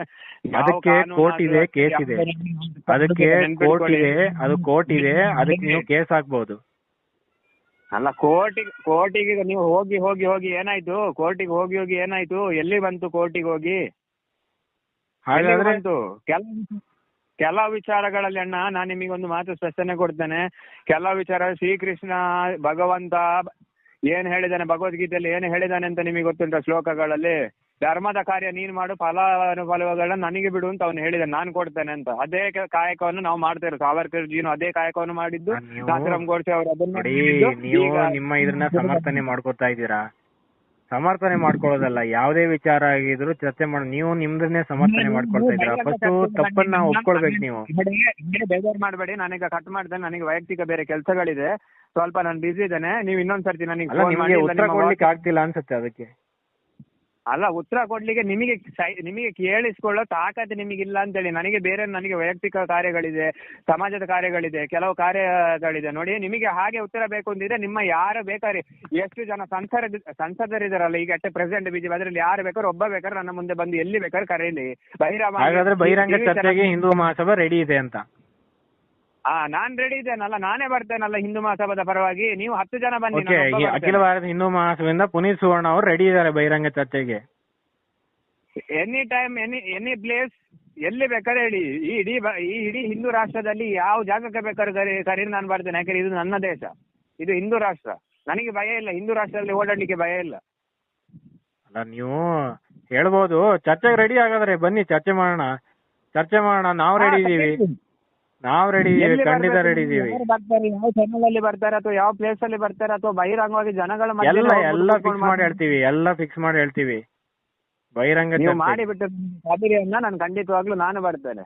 ಅದಕ್ಕೆ ಕೋರ್ಟ್ ಇದೆ, ಕೇಸ್ ಇದೆ, ಅದಕ್ಕೆ ಕೋರ್ಟ್ ಇದೆ, ಅದಕ್ಕೆ ನೀವು ಕೇಸ್ ಹಾಕ್ಬಹುದು. ಅಲ್ಲ, ಕೋರ್ಟಿಗೆ ನೀವು ಹೋಗಿ ಏನಾಯ್ತು? ಕೋರ್ಟಿಗೆ ಹೋಗಿ ಏನಾಯ್ತು? ಎಲ್ಲಿ ಬಂತು ಕೋರ್ಟಿಗೆ ಹೋಗಿ? ಬಂತು ಕೆಲವು ವಿಚಾರಗಳಲ್ಲಿ ಅಣ್ಣ. ನಾನು ನಿಮಗೆ ಒಂದು ಮಾತು ಸ್ಪಷ್ಟನೆ ಕೊಡ್ತೇನೆ. ಕೆಲವು ವಿಚಾರ ಶ್ರೀಕೃಷ್ಣ ಭಗವಂತ ಏನ್ ಹೇಳಿದಾನೆ, ಭಗವದ್ಗೀತೆಯಲ್ಲಿ ಏನ್ ಹೇಳಿದಾನೆ ಅಂತ ನಿಮಗೆ ಗೊತ್ತುಂಟ ಶ್ಲೋಕಗಳಲ್ಲಿ? ಧರ್ಮದ ಕಾರ್ಯ ನೀನ್ ಮಾಡು, ಫಲಗಳನ್ನ ನನಗೆ ಬಿಡು ಅಂತ ಅವನು ಹೇಳಿದಾನೆ, ನಾನು ಕೊಡ್ತೇನೆ ಅಂತ. ಅದೇ ಕಾಯಕವನ್ನು ನಾವು ಮಾಡ್ತಾ ಇರೋದು. ಸಾವರ್ಕರ್ ಜಿನು ಅದೇ ಕಾಯಕವನ್ನು ಮಾಡಿದ್ದು, ನಾಥರಾಮ್ ಗೋಡ್ಸೆ ಅವರು ಅದನ್ನ. ನೀವು ನಿಮ್ಮ ಇದನ್ನ ಸಮರ್ಥನೆ ಮಾಡ್ಕೊತಾ ಇದ್ದೀರಾ? ಸಮರ್ಥನೆ ಮಾಡ್ಕೊಳ್ಳೋದಲ್ಲ, ಯಾವುದೇ ವಿಚಾರ ಆಗಿದ್ರು ಚರ್ಚೆ ಮಾಡಿ. ನೀವು ನಿಮ್ದನ್ನೇ ಸಮರ್ಥನೆ ಮಾಡ್ಕೊಳ್ತಾ ಇದ್ದೀರಾ. ಫಸ್ಟ್ ತಪ್ಪನ್ನ ಒಪ್ಕೊಳ್ಬೇಕು ನೀವು. ಬೇಜಾರು ಮಾಡಬೇಡಿ, ನಾನೀಗ ಕಟ್ ಮಾಡ್ತೇನೆ, ನನಗೆ ವೈಯಕ್ತಿಕ ಬೇರೆ ಕೆಲಸಗಳಿದೆ. ಸ್ವಲ್ಪ ನಾನು ಬಿಸಿ ಇದ್ದೇನೆ, ನೀವು ಇನ್ನೊಂದ್ಸರ್ತಿ ನನಗೆ ಅಲ್ಲ, ಫೋನ್ ಮಾಡಿ. ನಿಮಗೆ ಇಲ್ಲ ಉತ್ತರ ನಿಮ್ಮ ಕೊಡ್ಲಿಕ್ಕೆ ಆಗ್ತಿಲ್ಲ ಅನ್ಸುತ್ತೆ ಅದಕ್ಕೆ. ಅಲ್ಲ, ಉತ್ತರ ಕೊಡ್ಲಿಕ್ಕೆ ನಿಮಗೆ ಕೇಳಿಸ್ಕೊಳ್ಳೋ ತಾಕತ್ತು ನಿಮಗಿಲ್ಲ ಅಂತೇಳಿ. ನನಗೆ ವೈಯಕ್ತಿಕ ಕಾರ್ಯಗಳಿದೆ, ಸಮಾಜದ ಕಾರ್ಯಗಳಿದೆ, ಕೆಲವು ಕಾರ್ಯಗಳಿದೆ ನೋಡಿ. ನಿಮಗೆ ಹಾಗೆ ಉತ್ತರ ಬೇಕು ಅಂತಿದ್ರೆ ನಿಮ್ಮ ಯಾರು ಬೇಕಾದ್ರೆ, ಎಷ್ಟು ಜನ ಸಂಸದರಿದಾರಲ್ಲ ಈಗ ಪ್ರೆಸಿಡೆಂಟ್ ಬಿಜೆಪಿ, ಅದ್ರಲ್ಲಿ ಯಾರು ಬೇಕಾದ್ರೆ ಒಬ್ಬ ಬೇಕಾದ್ರೆ ನನ್ನ ಮುಂದೆ ಬಂದು ಎಲ್ಲಿ ಬೇಕಾದ್ರೆ ಕರೀಲಿ. ಹಾಗಾದ್ರೆ ಬಹಿರಂಗ ಚರ್ಚೆಗೆ ಹಿಂದೂ ಮಹಾಸಭಾ ರೆಡಿ ಇದೆ ಅಂತ? ನಾನ್ ರೆಡಿ ಇದ್ದೇನಲ್ಲ, ನಾನೇ ಬರ್ತೇನಲ್ಲ ಹಿಂದೂ ಮಹಾಸಭಾದ ಪರವಾಗಿ. ನೀವು 10 ಜನ ಬನ್ನಿ. ಓಕೆ, ಈ ಅಖಿಲ ಭಾರತ ಹಿಂದೂ ಮಹಾಸಭೆಯಿಂದ ಪುನೀತ್ ಸುವರ್ಣ ಅವರು ರೆಡಿ ಇದ್ದಾರೆ ಬಹಿರಂಗ ಚರ್ಚೆಗೆ. ಎನಿ ಟೈಮ್, ಎನಿ ಪ್ಲೇಸ್, ಎಲ್ಲಿ ಬೇಕಾದ್ರೆ ಹೇಳಿ. ಈ ಇಡೀ ಹಿಂದೂ ರಾಷ್ಟ್ರದಲ್ಲಿ ಯಾವ ಜಾಗಕ್ಕೆ ಬೇಕಾದ್ರೆ ಕರೀರಿ, ನಾನು ಬರ್ತೇನೆ. ಯಾಕಂದ್ರೆ ಇದು ನನ್ನ ದೇಶ, ಇದು ಹಿಂದೂ ರಾಷ್ಟ್ರ. ನನಗೆ ಭಯ ಇಲ್ಲ, ಹಿಂದೂ ರಾಷ್ಟ್ರದಲ್ಲಿ ಓಡಾಡ್ಲಿಕ್ಕೆ ಭಯ ಇಲ್ಲ. ಅಲ್ಲ, ನೀವು ಹೇಳ್ಬೋದು ಚರ್ಚೆಗೆ ರೆಡಿ ಆಗಾದ್ರೆ ಬನ್ನಿ, ಚರ್ಚೆ ಮಾಡೋಣ. ನಾವು ರೆಡಿ ಇದೀವಿ, ಖಂಡಿತ ರೆಡಿ ಇದೀವಿ. ಯಾವ ಚಾನಲ್ ಅಲ್ಲಿ ಬರ್ತಾರೆ ಅಥವಾ ಯಾವ ಪ್ಲೇಸ್ ಅಲ್ಲಿ ಬರ್ತಾರೆ ಅಥವಾ ಬಹಿರಂಗವಾಗಿ ಜನಗಳ ಎಲ್ಲ ಫಿಕ್ಸ್ ಮಾಡಿ ಹೇಳ್ತೀವಿ. ಬಹಿರಂಗ ನೀವು ಮಾಡಿಬಿಟ್ಟು ನಾನು ಖಂಡಿತವಾಗ್ಲೂ ನಾನು ಬರ್ತೇನೆ.